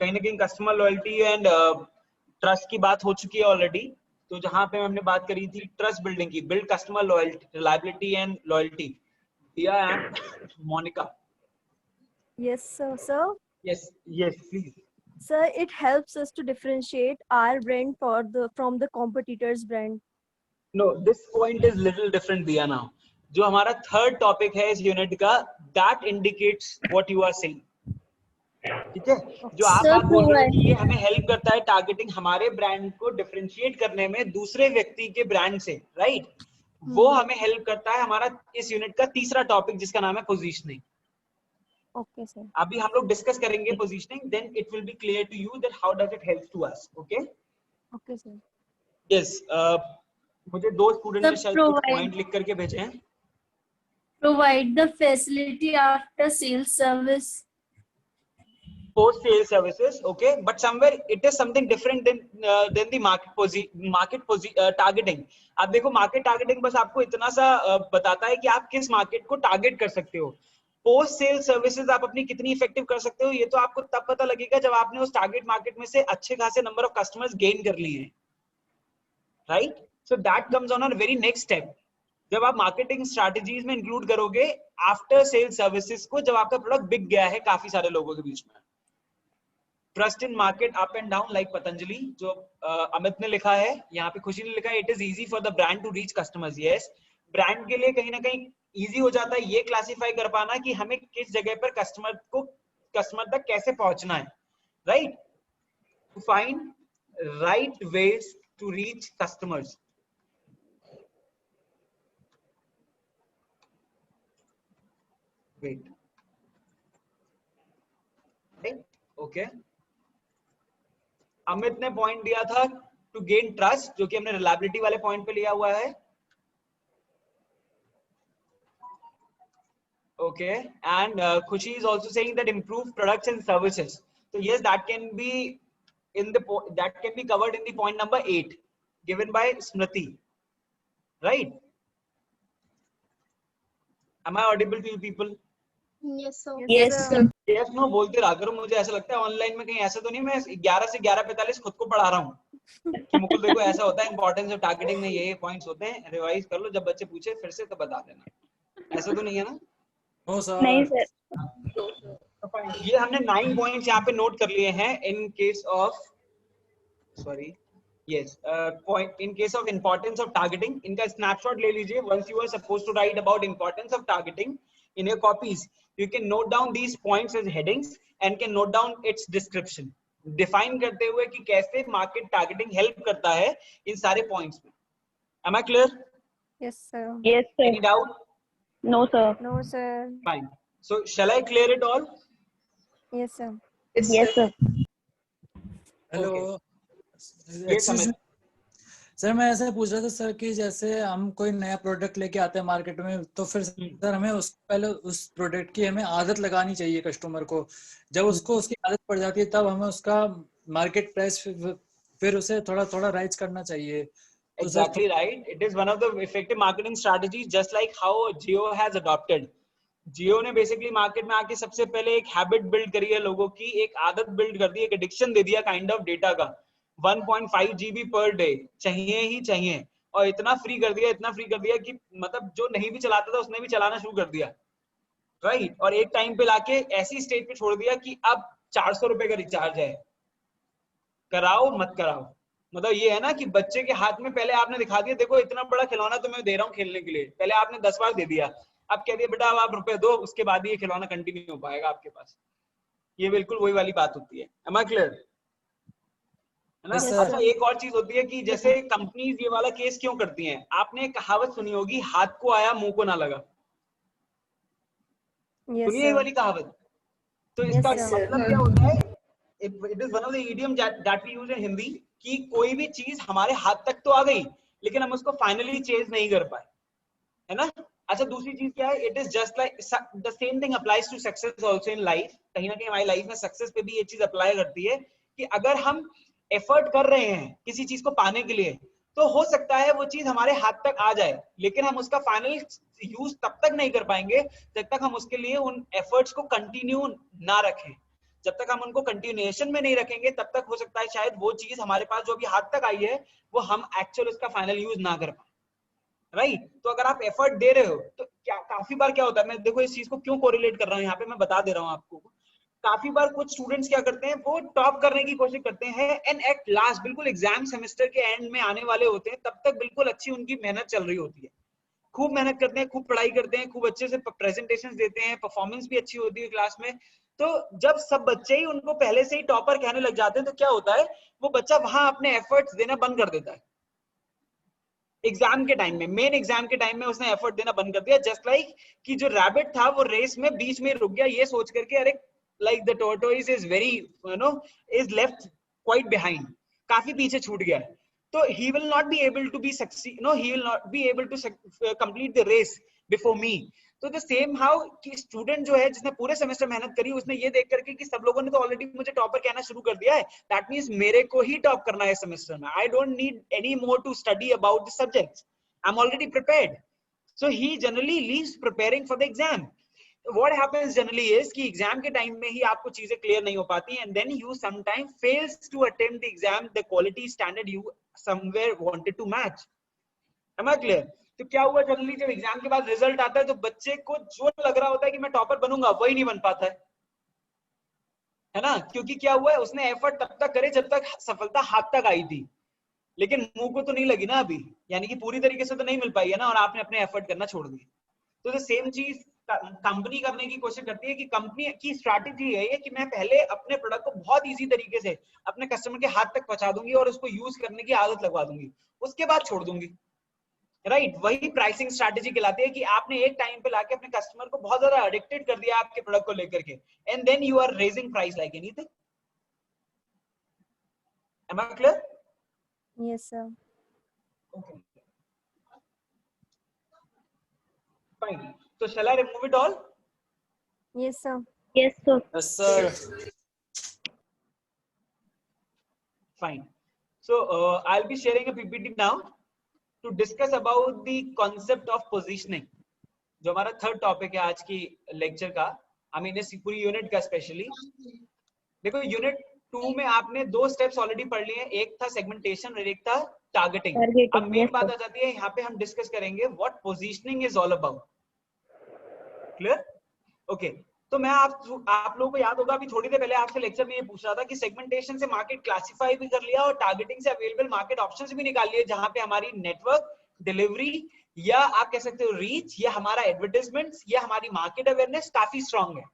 कहीं ना कहीं customer loyalty and trust की बात हो चुकी है already. तो जहाँ पे हमने बात करी थी trust building की, build customer loyalty, reliability and loyalty. Dia and Monica. Yes, sir. Sir, Yes, yes, please. sir, it helps us to differentiate our brand from the competitor's brand. No, this point is little different, Dia. Now, जो हमारा third topic है इस unit का, that indicates what you are saying. ठीक है, जो आप बात बोल रहे हैं कि ये हमें हेल्प करता है टारगेटिंग, हमारे ब्रांड को डिफरेंशिएट करने में दूसरे व्यक्ति के ब्रांड से, राइट? वो हमें हेल्प करता है। हमारा इस यूनिट का तीसरा टॉपिक जिसका नाम है पोजीशनिंग। Okay, sir. अभी हम लोग डिस्कस करेंगे positioning, then it will be clear to you that how does it help to us. Okay, Okay, sir. Yes, मुझे दो स्टूडेंट ने शायद कुछ पॉइंट लिख करके भेजे हैं। Provide the facility after sales service. Post sales services, okay, but somewhere it is something different than the market targeting. आप देखो, मार्केट टारगेटिंग बस आपको इतना सा बताता है कि आप किस मार्केट को टारगेट कर सकते हो। पोस्ट सेल सर्विसेज आप अपनी कितनी इफेक्टिव कर सकते हो, ये तो आपको तब पता लगेगा जब आपने उस टारगेट मार्केट में से अच्छे खासे नंबर ऑफ कस्टमर्स गेन कर लिए हैं, right? So that comes on a very next step, जब आप मार्केटिंग स्ट्रैटेजीज में इंक्लूड करोगे आफ्टर सेल सर्विसेज को, जब आपका प्रोडक्ट बिक गया है काफी सारे लोगों के बीच में। Trust in market up and down like Patanjali, जो अमित ने लिखा है, यहाँ पे खुशी ने लिखा है, it is easy for the brand to reach customers. Yes, brand के लिए कहीं ना कहीं इजी हो जाता है ये क्लासिफाई कर पाना कि हमें किस जगह पर कस्टमर तक कैसे पहुंचना है, right? To find right ways to reach customers. Wait, okay, Amit ने पॉइंट दिया था टू गेन ट्रस्ट, जो कि हमने रिलायबिलिटी वाले पॉइंट पे लिया हुआ है। Okay, and Khushi is also saying that improve products and services. So yes, that can be that can be covered in the point number 8 given by Smriti, right? Am I audible to you people? Yes, sir. Yes, sir. Yes, no बोलते रहा करो, मुझे ऐसा लगता है online में कहीं ऐसा तो नहीं मैं 11 से 11:45 खुद को पढ़ा रहा हूँ कि मुकुल देखो ऐसा होता है, इंपॉर्टेंस ऑफ टारगेटिंग में ये पॉइंट्स होते हैं, रिवाइज कर लो, जब बच्चे पूछे फिर से तो बता देना, ऐसा तो नहीं है ना? नो नहीं सर। सर। ये हमने 9 पॉइंट्स यहाँ पे नोट कर लिए हैं in case of sorry yes point in case of importance of targeting. इनका snapshot ले लीजिए. Once you are supposed to write about importance of targeting in your copies, you can note down these points as headings and can note down its description, define करते हुए कि कैसे market targeting help करता है इन सारे points में. Am I clear? Yes, sir. Yes, sir. Any doubt? No, sir. No, sir. Fine. So shall I clear it all? Yes, sir. Yes, sir. Hello Yes, Amit. Sir, मैं ऐसे पूछ रहा था sir कि जैसे हम कोई नया प्रोडक्ट लेके आते हैं मार्केट में, तो फिर सर हमें पहले उस प्रोडक्ट की हमें आदत लगानी चाहिए कस्टमर को. जब उसको उसकी आदत पड़ जाती है तब हमें उसका मार्केट प्राइस फिर उसे थोड़ा थोड़ा राइज करना चाहिए. तो Exactly right. It is one of the effective marketing strategies, just like how Jio has adopted. जियो ने बेसिकली मार्केट में आके सबसे पहले एक हैबिट बिल्ड करी है, लोगों की एक आदत बिल्ड कर दी, एक एडिक्शन दे दिया काइंड ऑफ डेटा का. 1.5 GB पर डे चाहिए ही चाहिए, और इतना फ्री कर दिया कि मतलब जो नहीं भी चलाता था उसने भी चलाना शुरू कर दिया, राइट? और एक टाइम पे लाके ऐसी स्टेज पे छोड़ दिया कि अब 400 रुपए का रिचार्ज है, कराओ मत कराओ. मतलब ये है ना कि बच्चे के हाथ में पहले आपने दिखा दिया, देखो इतना बड़ा खिलौना तो मैं दे रहा हूँ खेलने के लिए, पहले आपने 10 बार दे दिया, अब कह दिया बेटा अब आप रुपए दो, उसके बाद ये खिलौना कंटिन्यू हो पाएगा आपके पास. ये बिल्कुल वही वाली बात होती है. Am I clear? है ना? अच्छा, एक और चीज होती है कि जैसे कंपनीज ये वाला केस क्यों करती हैं, आपने एक कहावत सुनी होगी, हाथ को आया मुंह को ना लगा. Yes, सुनिए ये sir. वाली कहावत. तो Yes, इसका sir. मतलब क्या होता है, it is one of the idiom that we use in Hindi, कि कोई भी चीज हमारे हाथ तक तो आ गई लेकिन हम उसको फाइनली चेज नहीं कर पाए, है ना? अच्छा, दूसरी चीज क्या है, it is just like the same thing applies to success also in life. कहीं ना कहीं हमारी लाइफ में सक्सेस पे भी ये चीज अप्लाई करती है कि अगर हम एफर्ट कर रहे हैं किसी चीज को पाने के लिए, तो हो सकता है वो चीज हमारे हाथ तक आ जाए, लेकिन हम उसका फाइनल यूज तब तक नहीं कर पाएंगे जब तक हम उसके लिए उन एफर्ट्स को कंटिन्यू ना रखें. जब तक हम उनको कंटिन्यूएशन में नहीं रखेंगे तब तक हो सकता है शायद वो चीज हमारे पास जो अभी हाथ तक आई है वो हम एक्चुअल उसका फाइनल यूज ना कर पाए, राइट? तो अगर आप एफर्ट दे रहे हो तो क्या काफी बार क्या होता है, मैं देखो इस चीज को क्यों कोरिलेट कर रहा हूँ यहाँ पे, मैं बता दे रहा हूँ आपको. काफी बार कुछ स्टूडेंट्स क्या करते हैं, वो टॉप करने की कोशिश करते हैं एंड एट लास्ट बिल्कुल एग्जाम सेमेस्टर के एंड में आने वाले होते हैं, तब तक बिल्कुल अच्छी उनकी मेहनत चल रही होती है, खूब मेहनत करते हैं, खूब पढ़ाई करते हैं, खूब अच्छे से प्रेजेंटेशंस देते हैं, परफॉर्मेंस भी अच्छी होती है क्लास में. तो जब सब बच्चे ही उनको पहले से ही टॉपर कहने लग जाते हैं तो क्या होता है, वो बच्चा वहां अपने एफर्ट्स देना बंद कर देता है. एग्जाम के टाइम में, मेन एग्जाम के टाइम में उसने एफर्ट देना बंद कर दिया, जस्ट लाइक कि जो रैबिट था वो रेस में बीच में रुक गया, ये सोच करके अरे like the tortoise is very is left quite behind, काफी पीछे छूट गया है, तो he will not be able to be succeed, he will not be able to complete the race before me. तो the same how कि student जो है जिसने पूरे सेमेस्टर मेहनत करी, उसने ये देख करके कि सब लोगों ने तो ऑलरेडी मुझे टॉपर कहना शुरू कर दिया है, दैट मींस मेरे को ही टॉप करना है सेमेस्टर में, I don't need any more to study about the subjects, I am already prepared. So he generally leaves preparing for the exam. What happens generally is कि एग्जाम के time में ही आपको चीजें क्लियर नहीं हो पाती and then you sometimes fails to attempt the exam the quality standard you somewhere wanted to match. Am I clear? तो क्या हुआ, जनरली जब एग्जाम के बाद रिजल्ट आता है तो बच्चे को जो लग रहा होता है कि मैं टॉपर बनूंगा, वही नहीं बन पाता है ना? क्योंकि क्या हुआ है, उसने एफर्ट तब तक करे जब तक सफलता हाथ तक आई थी, लेकिन मुंह को तो नहीं लगी ना अभी, यानी कि पूरी तरीके से तो नहीं मिल पाई है ना, और आपने अपने एफर्ट करना छोड़ दिए. तो सेम चीज कंपनी करने की कोशिश करती है कि कंपनी की स्ट्रैटेजी है कि मैं पहले अपने प्रोडक्ट को बहुत इजी तरीके से अपने कस्टमर के हाथ तक पहुंचा दूंगी और उसको यूज करने की आदत लगवा दूंगी, उसके बाद छोड़ दूंगी, राइट? वही प्राइसिंग स्ट्रैटेजी कहलाती है कि आपने एक टाइम पे लाके अपने कस्टमर को बहुत ज्यादा एडिक्टेड कर दिया आपके प्रोडक्ट को लेकर के, and then you are raising price like anything. Am I clear? Yes, sir. Okay. Fine. So shall I remove it all? Yes, sir. Yes, sir. Yes sir. Fine. So I'll be sharing a PPT now to discuss about the concept of positioning. जो हमारा third topic है आज की lecture का, I mean इस पूरी unit का specially. देखो यूनिट 2 में आपने 2 स्टेप्स ऑलरेडी पढ़ लिए हैं, एक था सेगमेंटेशन और एक था टारगेटिंग. अब मेन बात आ जाती है, यहाँ पे हम डिस्कस करेंगे what positioning is all about. Clear? Okay. तो मैं आप लोगों को याद होगा अभी थोड़ी देर पहले आपसे लेक्चर में ये पूछ रहा था कि सेगमेंटेशन से मार्केट क्लासिफाई भी कर लिया और टारगेटिंग से अवेलेबल मार्केट ऑप्शंस भी निकाल लिए, जहां पे हमारी नेटवर्क डिलीवरी या आप कह सकते हो रीच या हमारा एडवर्टाइजमेंट्स या हमारी मार्केट अवेयरनेस काफी स्ट्रांग है.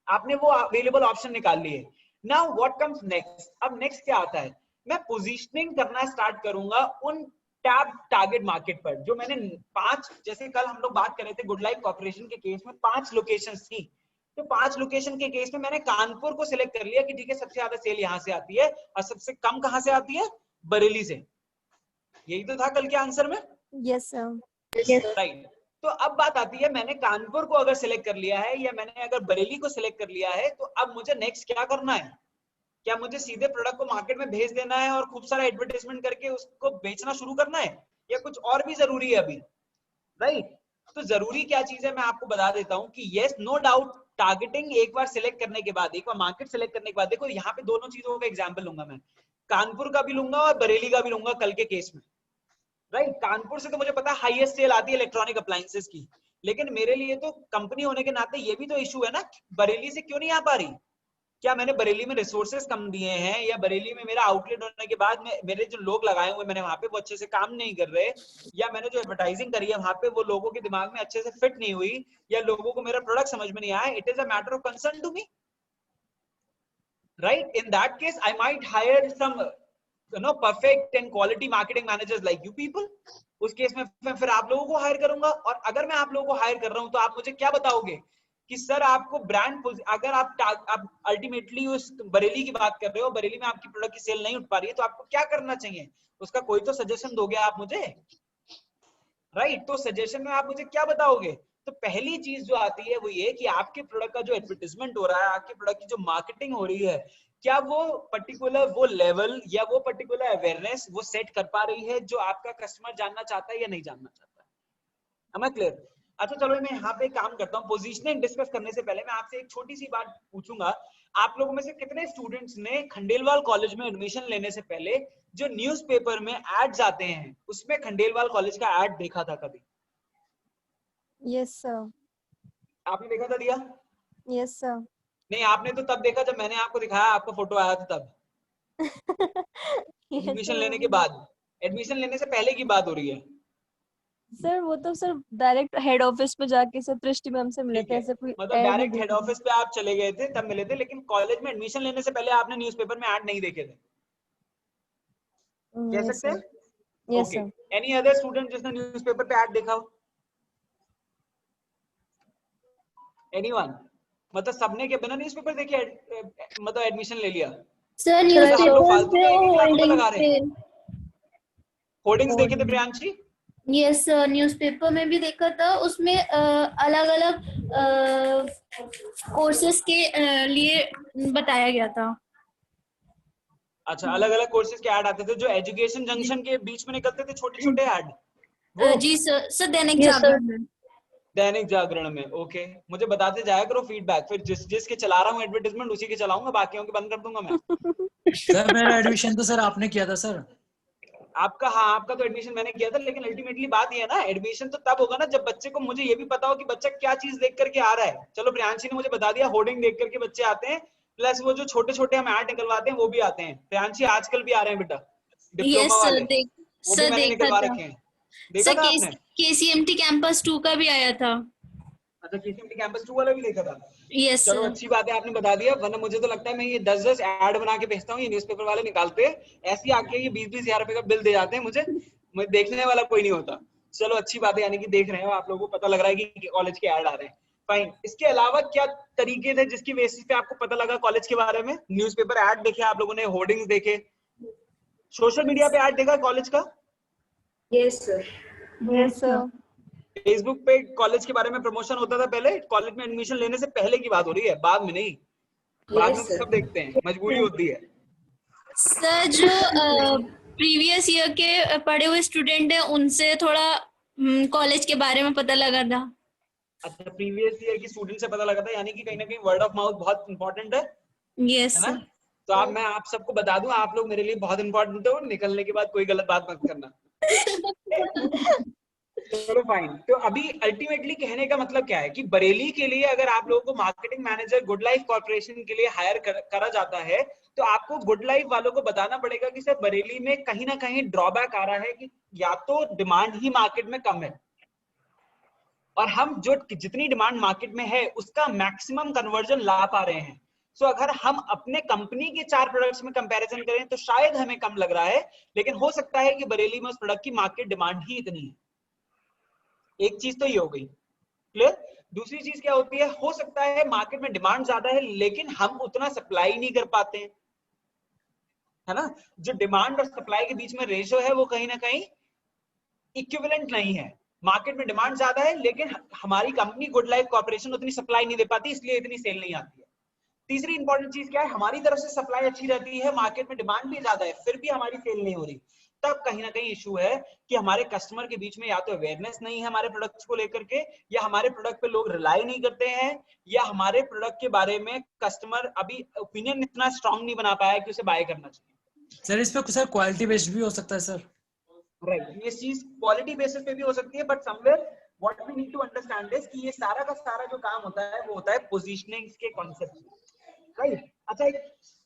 आपने वो अवेलेबल ऑप्शन निकाल लिए. Now what comes next? अब नेक्स्ट क्या आता है? मैं पोजीशनिंग करना स्टार्ट करूंगा उन टैब टारगेट मार्केट पर जो मैंने 5, जैसे कल हम लोग बात कर रहे थे गुड लाइफ कॉर्पोरेशन के केस में 5 लोकेशंस थी. तो 5 लोकेशन के केस में मैंने कानपुर को सिलेक्ट कर लिया कि ठीक है सबसे ज्यादा सेल यहां से आती है और सबसे कम कहां से आती है? बरेली से. यही तो था कल के आंसर में. Yes, sir. राइट. तो अब बात आती है, मैंने कानपुर को अगर सिलेक्ट कर लिया है या मैंने अगर बरेली को सिलेक्ट कर लिया है, तो अब मुझे नेक्स्ट क्या करना है? क्या मुझे सीधे प्रोडक्ट को मार्केट में भेज देना है और खूब सारा एडवर्टाइजमेंट करके उसको बेचना शुरू करना है, या कुछ और भी जरूरी है अभी? राइट. तो जरूरी क्या चीज है मैं आपको बता देता हूं कि यस नो डाउट टारगेटिंग एक बार सिलेक्ट करने के बाद, एक बार मार्केट सिलेक्ट करने के बाद, देखो यहाँ पे दोनों चीजों का एग्जांपल लूंगा मैं, कानपुर का भी लूंगा और बरेली का भी लूंगा कल के केस में. राइट. कानपुर से तो मुझे पता है हाईएस्ट सेल आती है इलेक्ट्रॉनिक अप्लायंसेस की, लेकिन मेरे लिए तो कंपनी होने के नाते ये भी तो इशू है ना, बरेली से क्यों नहीं आ पा रही? क्या मैंने बरेली में रिसोर्सेज कम दिए हैं, या बरेली में मेरा आउटलेट होने के बाद मेरे जो लोग लगाए हुए मैंने वहां पे वो अच्छे से काम नहीं कर रहे, या मैंने जो एडवर्टाइजिंग करी है वहां पे वो लोगों के दिमाग में अच्छे से फिट नहीं हुई, या लोगों को मेरा प्रोडक्ट समझ में नहीं आया. It is a matter of concern to me. Right. In that case I might hire some perfect and quality marketing managers like you people. उस केस में मैं फिर आप लोगों को हायर करूंगा. और अगर मैं आप लोगों को हायर कर रहा हूं तो आप मुझे क्या बताओगे कि सर आपको ब्रांड, अगर आप अल्टीमेटली उस बरेली की बात कर रहे हो, बरेली में आपकी प्रोडक्ट की सेल नहीं उठ पा रही है, तो आपको क्या करना चाहिए? उसका कोई तो सजेशन दोगे आप मुझे. राइट. तो सजेशन में आप मुझे क्या बताओगे? तो पहली चीज जो आती है वो ये कि आपके प्रोडक्ट का जो एडवर्टाइजमेंट हो रहा है, आपके प्रोडक्ट की जो मार्केटिंग हो रही है, क्या वो पर्टिकुलर वो लेवल या वो पर्टिकुलर अवेयरनेस वो सेट कर पा रही है जो आपका कस्टमर जानना चाहता है या नहीं जानना चाहता है? Am I clear? अच्छा चलो मैं यहाँ पे काम करता हूँ. पोजीशनिंग डिस्कस करने से पहले मैं आपसे एक छोटी सी बात पूछूंगा. आप लोगों में से कितने स्टूडेंट्स ने खंडेलवाल कॉलेज में एडमिशन लेने से पहले जो न्यूज़पेपर में एड्स आते हैं उसमें खंडेलवाल कॉलेज का एड देखा था कभी? Yes, sir. आपने देखा था दिया? Yes, sir. नहीं, आपने तो तब देखा जब मैंने आपको दिखाया, आपका फोटो आया था तब. Yes, admission sir. लेने के बाद, एडमिशन लेने से पहले की बात हो रही है. सर वो तो सर डायरेक्ट हेड ऑफिस पे जाके सर दृष्टि मैम से मिले ठीक थे, है. ऐसे कोई मतलब ad नहीं डायरेक्ट हेड देखी थी. ऑफिस पे आप चले गए थे तब मिले थे, लेकिन कॉलेज में एडमिशन लेने से पहले आपने न्यूज़पेपर में ऐड नहीं देखे थे. कह Yes, सकते sir. हैं? Yes, okay. sir. Any other student जिसने न्यूज़पेपर पे ऐड देखा हो? एनीवन? मतलब सबने के बिना न्यूज़पेपर देखे मतलब एडमिशन ले लिया? सर हम लोग न्यूज़पेपर्स फालतू पे का 1-1 लाख रुपए होल्डिंग्स लगा रहे थे. हैं. होर्डिंग्स देखे थे प्रियांशी? यस सर, न्यूज़पेपर में भी देखा था. उसमें अलग अलग कोर्सेज के लिए बताया गया था. अच्छा, अलग अलग कोर्सेज के ऐड आते थे जो एजुकेशन जंक्शन के बीच में निकलते थे, छोटे छोटे ऐड. जी सर. सर दैनिक Yes, sir. जागरण में. दैनिक जागरण में. ओके. मुझे बताते जाया करो फीडबैक, फिर जिसके चला रहा हूँ एडवर्टाइजमेंट उसी के चलाऊंगा, बाकियों के बंद कर दूंगा मैं. सर मेरा एडमिशन तो सर आपने किया था सर. आपका, हाँ आपका तो एडमिशन मैंने किया था, लेकिन अल्टीमेटली बात ये है ना, एडमिशन तो तब होगा ना जब बच्चे को, मुझे ये भी पता हो कि बच्चा क्या चीज देख करके आ रहा है. चलो प्रियांशी ने मुझे बता दिया होर्डिंग देख करके बच्चे आते हैं, प्लस वो जो छोटे छोटे हम ऐड निकलवाते हैं वो भी आते हैं. प्रियांशी आजकल भी आ रहे हैं बेटा, यस डिप्लोमा सर. वाले, वो भी मैंने निकलवा रखे हैं. देखा सर था आपने? केसीएमटी कैंपस 2 का भी आया था. अच्छा, केसीएमटी कैंपस 2 वाला भी देखा था. यस चलो सर. अच्छी बात है आपने बता दिया, वरना मुझे तो लगता है मैं ये 10-10 ऐड बना के भेजता हूँ, ये न्यूज़पेपर वाले निकालते हैं ऐसे आके ये 20-20 हजार रुपए का बिल दे जाते हैं मुझे देखने वाला कोई नहीं होता. चलो अच्छी बात है, यानी कि देख रहे हो आप लोगों को पता लग रहा है कि कॉलेज के ऐड आ रहे हैं. फाइन. इसके अलावा क्या तरीके थे जिसकी बेसिस पे आपको पता लगा कॉलेज के बारे में? न्यूज़पेपर ऐड देखे आप लोगों ने, होर्डिंग्स देखे, सोशल मीडिया पे ऐड देखा कॉलेज का? Yes sir. Yes, sir. Facebook पे कॉलेज के बारे में प्रमोशन होता था पहले, कॉलेज में एडमिशन लेने से पहले की बात हो रही है, बाद में नहीं। बाद में तो सब देखते हैं, मजबूरी होती है। सर जो प्रीवियस ईयर के पढ़े हुए स्टूडेंट हैं उनसे थोड़ा कॉलेज के बारे में पता लगा था। अच्छा, प्रीवियस ईयर की स्टूडेंट से पता लगा था, यानी कि कहीं ना कहीं वर्ड ऑफ माउथ बहुत इंपॉर्टेंट है यस ना? तो आप, मैं आप सबको बता दूं, आप लोग मेरे लिए बहुत इंपॉर्टेंट हो, निकलने के बाद कोई गलत बात मत करना। चलो फाइन। तो अभी अल्टीमेटली कहने का मतलब क्या है कि बरेली के लिए अगर आप लोगों को marketing manager good life corporation के लिए हायर करा जाता है, तो आपको गुड लाइफ वालों को बताना पड़ेगा कि सर बरेली में कहीं ना कहीं ड्रॉबैक आ रहा है कि या तो डिमांड ही मार्केट में कम है, और हम जो जितनी डिमांड मार्केट में है उसका मैक्सिमम कन्वर्जन ला पा रहे हैं। सो अगर हम अपने कंपनी के 4 प्रोडक्ट्स में कंपैरिजन करें तो शायद हमें कम लग रहा है, लेकिन हो सकता है कि बरेली में उस प्रोडक्ट की मार्केट डिमांड ही इतनी है। एक चीज तो ये हो गई क्लियर। दूसरी चीज क्या होती है, हो सकता है मार्केट में डिमांड ज्यादा है लेकिन हम उतना सप्लाई नहीं कर पाते हैं, है ना? जो डिमांड और सप्लाई के बीच में रेशियो है वो कहीं ना कहीं इक्विवेलेंट नहीं है। मार्केट में डिमांड ज्यादा है लेकिन हमारी कंपनी गुड लाइफ कॉर्पोरेशन उतनी सप्लाई नहीं दे पाती, इसलिए इतनी सेल नहीं आती है। तीसरी इंपॉर्टेंट चीज क्या है, हमारी तरफ से सप्लाई अच्छी रहती है, मार्केट में डिमांड भी ज्यादा है, फिर भी हमारी सेल नहीं हो रही। तब कहीं ना कहीं इशू है कि हमारे कस्टमर के बीच में या तो अवेयरनेस नहीं है हमारे प्रोडक्ट्स को लेकर के, या हमारे प्रोडक्ट पे लोग रिलाई नहीं करते हैं, या हमारे प्रोडक्ट के बारे में कस्टमर अभी ओपिनियन इतना स्ट्रांग नहीं बना पाया कि उसे बाय करना चाहिए। सर इस पे सर क्वालिटी बेस्ड भी हो सकता है सर। राइट, ये चीज क्वालिटी बेसिस पे भी हो सकती है, but somewhere what we need to understand is कि ये सारा का सारा जो काम होता है वो होता है पोजीशनिंग के कॉन्सेप्ट, राइट? अच्छा,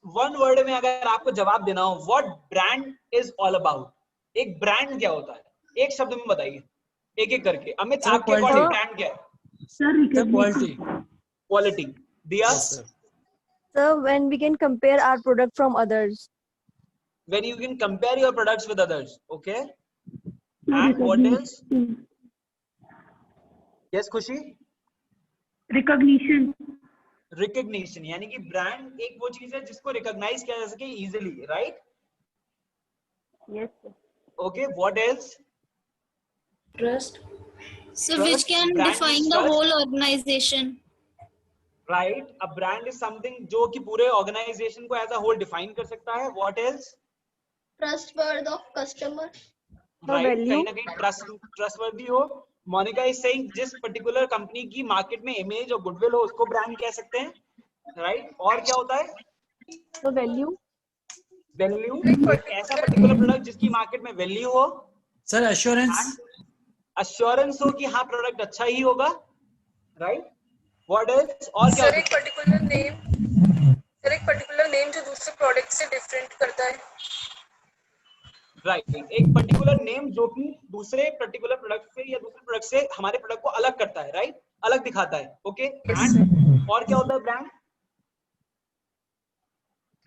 वन वर्ड में अगर आपको जवाब देना हो, what brand is all about, एक ब्रांड क्या होता है, एक शब्द में बताइए, एक एक करके। अमित, सर, आपके अकॉर्डिंग ब्रांड क्या है? Sir quality. क्वालिटी। दिया? So when we can compare our product from others. When you can compare your products with others, okay? And what else? Yes, खुशी? Recognition. रिकग्निशन, यानी कि ब्रांड एक वो चीज है जिसको रिकॉग्नाइज किया जा सके easily, right? Yes, sir. Okay, what else? Trust so Trust, which can brand define is the trust. whole organization. Right, a brand is something जो कि पूरे ऑर्गेनाइजेशन को एज अ होल डिफाइन कर सकता है। What else? Trustworthy of customer. Right, value. कहीं ना कहीं ट्रस्टवर्दी हो। मोनिका इज सेइंग जिस पर्टिकुलर कंपनी की मार्केट में इमेज और गुडविल हो उसको ब्रांड कह सकते हैं, राइट? और क्या होता है? The value. वैल्यू, एक ऐसा पर्टिकुलर प्रोडक्ट जिसकी मार्केट में वैल्यू हो। Sir assurance. अश्योरेंस हो कि हाँ प्रोडक्ट अच्छा ही होगा, राइट? What else? और क्या? सर एक पर्टिकुलर नेम जो दूसरे प्रोडक्ट से डिफरेंट करता है। राइट, एक पर्टिकुलर नेम जो कि दूसरे पर्टिकुलर प्रोडक्ट से या दूसरे प्रोडक्ट से हमारे प्रोडक्ट को अलग करता है, राइट? अलग दिखाता है, ओके? एंड और क्या होता है ब्रांड?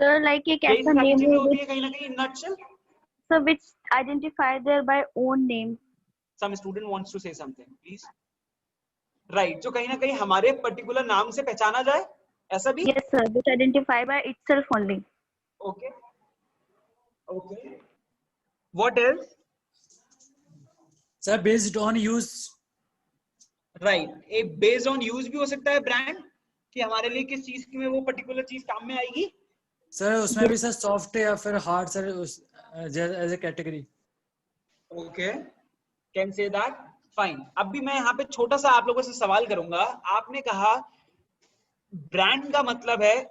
Sir, like एक यही ऐसा सारी name चीजें हो होती है कहीं ना कहीं in nutshell. so which identify their by own name. Some student wants to say something, please. Right, जो कहीं ना कहीं हमारे पर्टिकुलर नाम से पहचाना जाए, ऐसा भी? Yes sir, which identify by itself only. Okay okay, what else? Sir based on use. Right, एक बेस्ड ऑन यूज भी हो सकता है ब्रांड, कि हमारे लिए किस चीज में वो पर्टिकुलर चीज काम में आएगी। सर उसमें भी सर सॉफ्ट है या फिर hard sir as a category. Okay, can say that, fine. अब भी मैं यहाँ पे छोटा सा आप लोगों से सवाल करूंगा। आपने कहा ब्रांड का मतलब है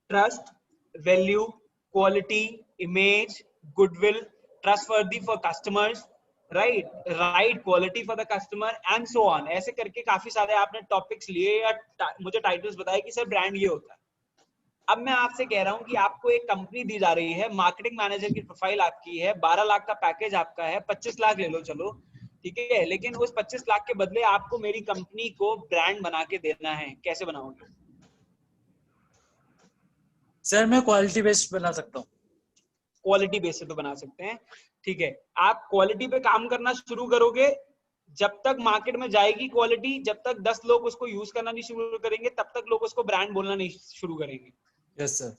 trust, value, quality, image, goodwill, trustworthy for customers, right? Right quality for the customer and so on. ऐसे करके काफी सारे आपने टॉपिक्स लिए या मुझे टाइटल्स बताए कि सर ब्रांड ये होता है। अब मैं आपसे कह रहा हूं कि आपको एक कंपनी दी जा रही है, मार्केटिंग मैनेजर की प्रोफाइल आपकी है, 12 लाख का पैकेज आपका है, 25 लाख ले लो चलो, ठीक है? लेकिन उस 25 लाख के बदले आपको मेरी कंपनी को ब्रांड बना के देना है, कैसे बनाओगे? सर मैं क्वालिटी बेस्ड बना सकता हूँ। क्वालिटी बेस पे बना सकते हैं, ठीक है? आप क्वालिटी पे काम करना शुरू करोगे, जब तक मार्केट में जाएगी क्वालिटी, जब तक 10 लोग उसको यूज करना नहीं शुरू करेंगे तब तक लोग उसको ब्रांड बोलना नहीं शुरू करेंगे। Yes sir.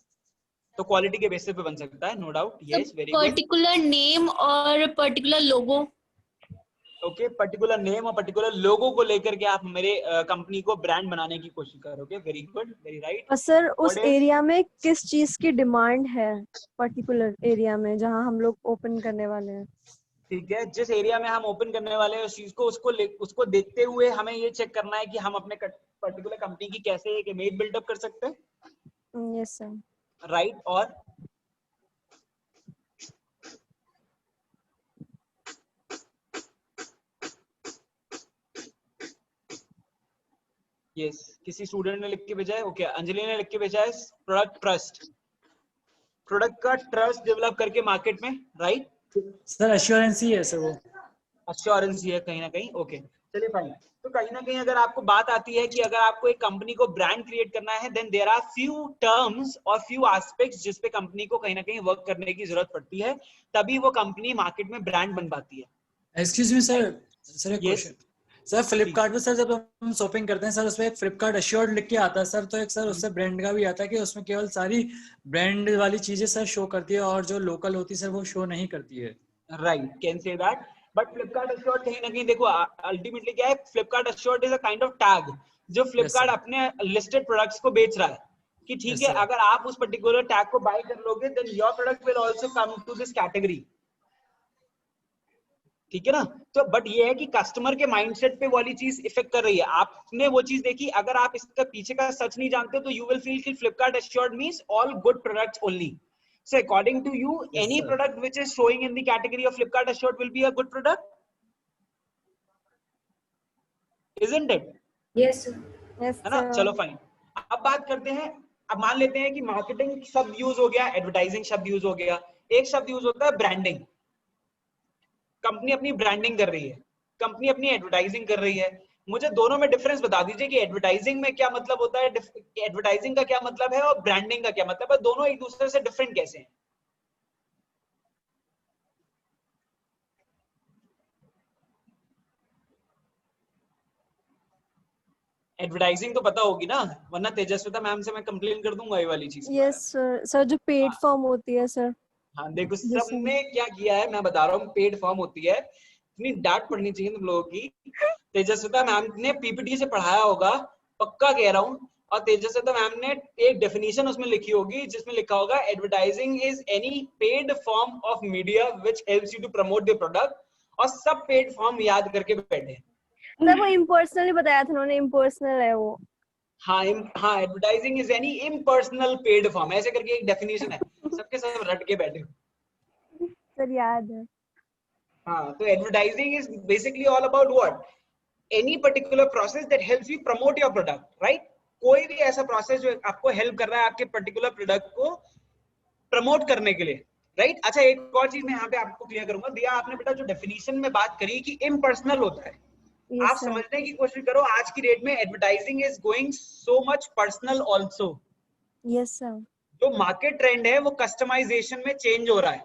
तो क्वालिटी के बेसिस पे बन सकता है, no doubt. Yes, very good. Particular name और particular logo. Okay, particular name और पर्टिकुलर लोगो को लेकर के आप मेरे कंपनी को ब्रांड बनाने की कोशिश करोगे। Very good, very right. और सर उस What is- एरिया में किस चीज की डिमांड है, पर्टिकुलर एरिया में जहाँ हम लोग ओपन करने वाले हैं? ठीक है, जिस एरिया में हम ओपन करने वाले हैं उस चीज को उसको देखते हुए हमें ये चेक करना है कि हम अपने पर्टिकुलर कंपनी की कैसे एक इमेज बिल्डअप कर सकते हैं। Yes sir. राइट। और यस, किसी स्टूडेंट ने लिख के भेजा है। ओके, अंजलि ने लिख के भेजा है प्रोडक्ट ट्रस्ट, प्रोडक्ट का ट्रस्ट डेवलप करके मार्केट में। राइट सर एश्योरेंस ही है सर, वो अश्योरेंस ही है कहीं ना कहीं। ओके, चलिए फाइन। तो कहीं ना कहीं अगर आपको बात आती है कि अगर आपको एक कंपनी को ब्रांड क्रिएट करना है, then there are few terms और फ्यू एस्पेक्ट्स जिस पे कंपनी को कहीं ना कहीं वर्क करने की जरूरत पड़ती है, तभी वो कंपनी मार्केट में ब्रांड बन पाती है। एक्सक्यूज मी सर, सर एक Yes. क्वेश्चन। सर फ्लिपकार्ट पे सर जब हम शॉपिंग करते हैं सर, उसमें एक फ्लिपकार्ट अश्योर्ड लिख के आता है सर, तो एक सर उससे ब्रांड का भी आता है कि उसमें केवल सारी ब्रांड वाली चीजें सर शो करती है और जो लोकल होती है सर वो शो नहीं करती है। Right, can say that. But Flipkart assured कहीं ना कहीं देखो अल्टीमेटली क्या है, Flipkart assured is a kind of tag जो फ्लिपकार्ट अपने लिस्टेड प्रोडक्ट्स को बेच रहा है कि ठीक Yes, है, sir. अगर आप उस पर्टिकुलर टैग को बाय कर लोगे, then your product will also come to this category. ठीक है ना। तो बट ये है कि कस्टमर के माइंडसेट पे वाली चीज इफेक्ट कर रही है। आपने वो चीज देखी, अगर आप इसका पीछे का सच नहीं जानते तो यू विल फील कि Flipkart assured means all good products only. So according to you, Yes, any sir. product which is showing in the category of Flipkart Assured will be a good product, isn't it? Yes, sir. Yes है ना। चलो fine, अब बात करते हैं। अब मान लेते हैं कि मार्केटिंग शब्द यूज हो गया, एडवर्टाइजिंग शब्द यूज हो गया, एक शब्द यूज होता है ब्रांडिंग। कंपनी अपनी ब्रांडिंग कर रही है, कंपनी अपनी एडवर्टाइजिंग कर रही है। मुझे दोनों में डिफरेंस बता दीजिए कि एडवर्टाइजिंग में क्या मतलब होता है, एडवर्टाइजिंग का क्या मतलब है और ब्रांडिंग का क्या मतलब है, दोनों एक दूसरे से डिफरेंट कैसे हैं? एडवर्टाइजिंग तो पता होगी ना, वरना तेजस्विता मैम से मैं कंप्लेन कर दूंगा ये वाली चीज। Yes sir. सर जो पेड फॉर्म होती है सर। हाँ देखो, Yes, sir. सबने क्या किया है मैं बता रहा हूँ। पेड फॉर्म होती है, इतनी डांट पड़नी चाहिए तुम लोगों की। तेजस्विता मैम ने पीपीटी से पढ़ाया होगा, पक्का कह रहा हूँ। और तेजस्विता मैम ने एक डेफिनेशन उसमें लिखी होगी जिसमें लिखा होगा advertising is any paid form of media which helps you to promote the product. और सब पेड फॉर्म याद करके बैठे। सर वो इम्पर्सनली बताया था उन्होंने, इम्पर्सनल है वो। हाँ हाँ, advertising is any impersonal paid form, ऐसे करके एक डेफिनेशन है, सबके सब रट के बैठे हो। सर याद है। हाँ, तो advertising is basically all about what, any particular process that helps you promote your product. Right, कोई भी ऐसा प्रोसेस जो आपको हेल्प कर रहा है आपके पर्टिकुलर प्रोडक्ट को प्रमोट करने के लिए। राइट। अच्छा, एक और चीज मैं यहाँ पे आपको क्लियर करूंगा। दिया आपने बेटा जो डेफिनेशन में बात करी कि इम्पर्सनल होता है, Yes, आप sir. समझने की कोशिश करो आज की डेट में advertising is going so much personal also. Yes sir. जो मार्केट ट्रेंड है वो कस्टमाइजेशन में चेंज हो रहा है।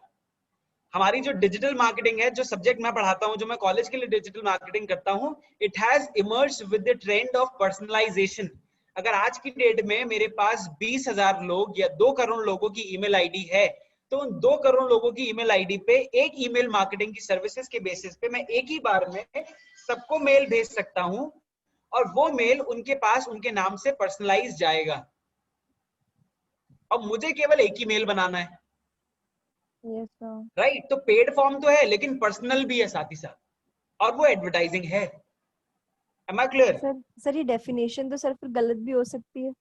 हमारी जो डिजिटल मार्केटिंग है, जो सब्जेक्ट मैं पढ़ाता हूँ, जो मैं कॉलेज के लिए डिजिटल मार्केटिंग करता हूँ, it has emerged with the trend of personalisation. अगर आज की डेट में मेरे पास 20,000 लोग या 2 करोड़ लोगों की ईमेल आईडी है, तो उन 2 करोड़ लोगों की ईमेल आईडी पे एक ईमेल मार्केटिंग की सर्विसेज के बेसिस पे मैं एक ही बार में सबको मेल भेज सकता हूं और वो मेल उनके पास उनके नाम से पर्सनलाइज जाएगा। अब मुझे केवल एक ही मेल बनाना है। Yes sir. राइट, तो पेड फॉर्म तो है लेकिन पर्सनल भी है साथ ही साथ, और वो एडवर्टाइजिंग है। Am I clear? सर ये डेफिनेशन तो सर फिर गलत भी हो सकती है।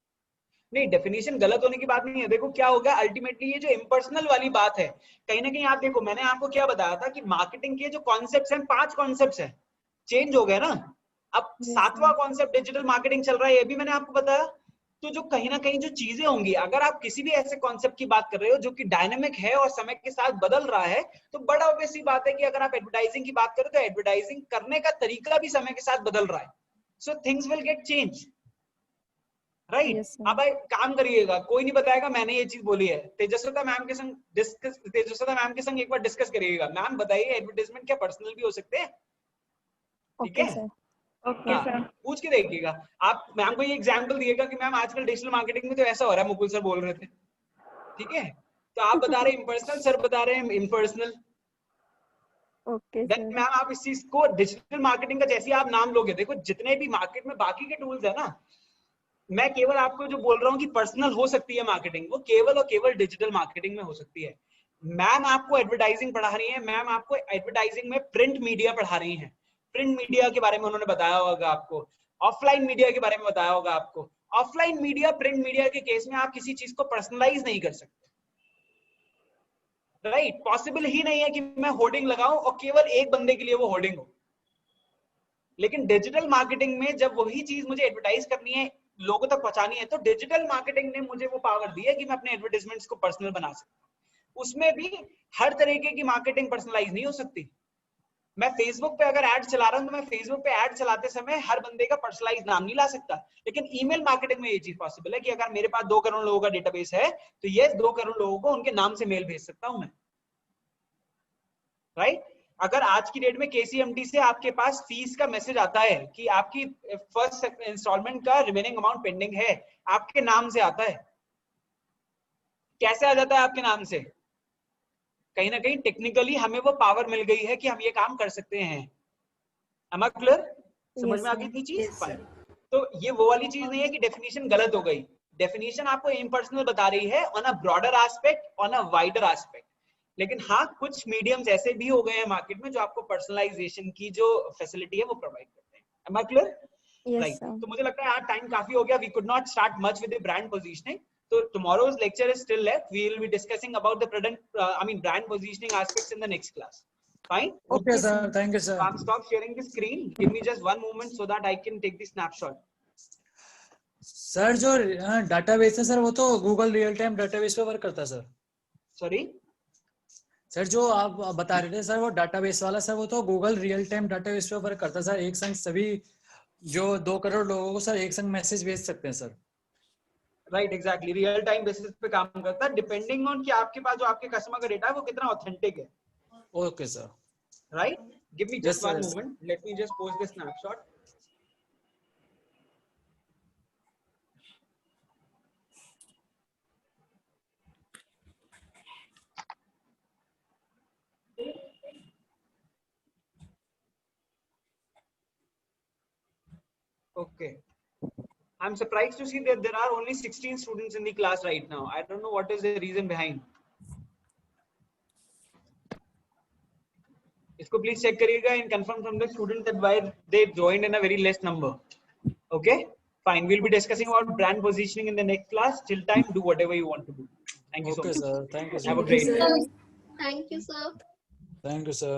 नहीं, डेफिनेशन गलत होने की बात नहीं है। देखो क्या होगा अल्टीमेटली, ये जो इम्पर्सनल वाली बात है, कहीं ना कहीं आप देखो, मैंने आपको क्या बताया था कि मार्केटिंग के जो कॉन्सेप्ट्स हैं, 5 कॉन्सेप्ट्स हैं, चेंज हो गए ना। अब 7वां कॉन्सेप्ट डिजिटल मार्केटिंग चल रहा है, ये भी मैंने आपको बताया। तो जो कहीं ना कहीं जो चीजें होंगी, अगर आप किसी भी ऐसे कॉन्सेप्ट की बात कर रहे हो जो कि डायनेमिक है और समय के साथ बदल रहा है, तो बड़ा ऑब्वियस सी बात है कि अगर आप एडवर्टाइजिंग की बात करें तो एडवर्टाइजिंग करने का तरीका भी समय के साथ बदल रहा है। So things will get change. Right. Yes, sir. अब भाई काम करिएगा, कोई नहीं बताएगा मैंने ये चीज बोली है। तेजस्विता मैम के संग एक बार डिस्कस करिएगा, मैम बताइए एडवर्टाइजमेंट क्या पर्सनल भी हो सकते हैं? ठीक ओके है, सर। Okay sir. पूछ के देखिएगा। आप मैम को ये एग्जांपल दिएगा कि मैम आजकल डिजिटल मार्केटिंग में तो ऐसा हो रहा है, मुकुल सर बोल रहे थे। ठीक है, तो आप बता रहे हैं इम्पर्सनल, सर बता रहे हैं impersonal. Okay, then sir. Ma'am आप इस चीज को डिजिटल मार्केटिंग का जैसे आप नाम लोगे, देखो जितने भी मार्केट में बाकी के टूल्स है ना, मैं केवल आपको जो बोल रहा हूँ कि पर्सनल हो सकती है मार्केटिंग, वो केवल और केवल डिजिटल मार्केटिंग में हो सकती है। मैम आपको एडवर्टाइजिंग पढ़ा रही है, मैम आपको एडवर्टाइजिंग में प्रिंट मीडिया पढ़ा रही है, प्रिंट मीडिया के बारे में उन्होंने बताया होगा आपको, ऑफलाइन मीडिया के बारे में बताया होगा आपको। ऑफलाइन मीडिया, प्रिंट मीडिया के केस में आप किसी चीज को पर्सनलाइज नहीं कर सकते, राइट? पॉसिबल ही नहीं है कि मैं होर्डिंग लगाऊं और केवल एक बंदे के लिए वो होर्डिंग हो। लेकिन डिजिटल मार्केटिंग में जब वही चीज मुझे एडवर्टाइज करनी है, लोगों तक पहुंचानी है, तो डिजिटल मार्केटिंग ने मुझे वो पावर दी है कि मैं अपने एडवर्टाइजमेंट्स को पर्सनल बना सकता हूं। उसमें भी हर तरीके की मार्केटिंग पर्सनलाइज नहीं हो सकती। मैं फेसबुक पे अगर एड चला रहा हूं तो मैं फेसबुक पे एड चलाते समय हर बंदे का पर्सनलाइज नाम नहीं ला सकता। लेकिन ईमेल मार्केटिंग में ये चीज पॉसिबल है कि अगर मेरे पास 2 करोड़ लोगों का डेटाबेस है तो ये 2 करोड़ लोगों को उनके नाम से मेल भेज सकता हूं मैं, राइट? अगर आज की डेट में केसीएमडी से आपके पास फीस का मैसेज आता है कि आपकी फर्स्ट इंस्टॉलमेंट का रिमेनिंग अमाउंट पेंडिंग है, आपके नाम से आता है। कैसे आ जाता है आपके नाम से? कहीं ना कहीं टेक्निकली हमें वो पावर मिल गई है कि हम ये काम कर सकते हैं। Am I clear? समझ Yes, में आ sir. गई थी चीज? तो ये वो वाली चीज नहीं है कि डेफिनेशन गलत हो गई। डेफिनेशन आपको इम्पर्सनल बता रही है on a broader aspect, on a wider aspect. लेकिन हाँ, कुछ मीडियम्स ऐसे भी हो गए हैं मार्केट में जो आपको पर्सनलाइजेशन की जो फैसिलिटी है वो प्रोवाइड करते हैं। Am I clear? Yes, Right. sir. तो मुझे लगता है यार टाइम काफी हो गया। We could not start much with the brand positioning. So tomorrow's lecture is still left. We will be discussing about the brand positioning aspects in the next class. Fine. Okay, sir. Thank you, sir. I'm stop sharing the screen. Give me just one moment so that I can take the snapshot. Sir जो database है sir, वो तो Google real time database पे work करता है sir. Sorry. Sir जो आप बता रहे थे सर, वो डाटाबेस वाला सर, वो तो गूगल रियल टाइम डाटाबेस पे वर्क करता है सर। एक संग सभी जो 2 करोड़ लोगों को सर एक संग मैसेज भेज सकते हैं sir. Right, exactly. Real time basis पे काम करता है, डिपेंडिंग ऑन कि आपके पास जो आपके कस्टमर का डेटा है वो कितना ऑथेंटिक है। Okay sir. Right? Give me just Yes, sir, one yes, sir. moment. Let me just post the snapshot. Okay. I'm surprised to see that there are only 16 students in the class right now. I don't know what is the reason behind. इसको please check करिएगा and confirm from the students that why they joined in a very less number. Okay, fine. We'll be discussing about brand positioning in the next class. Till time, do whatever you want to do. Thank you so Okay, much. sir. Thank you, sir. Have a great day. Thank you, sir. Thank you, sir.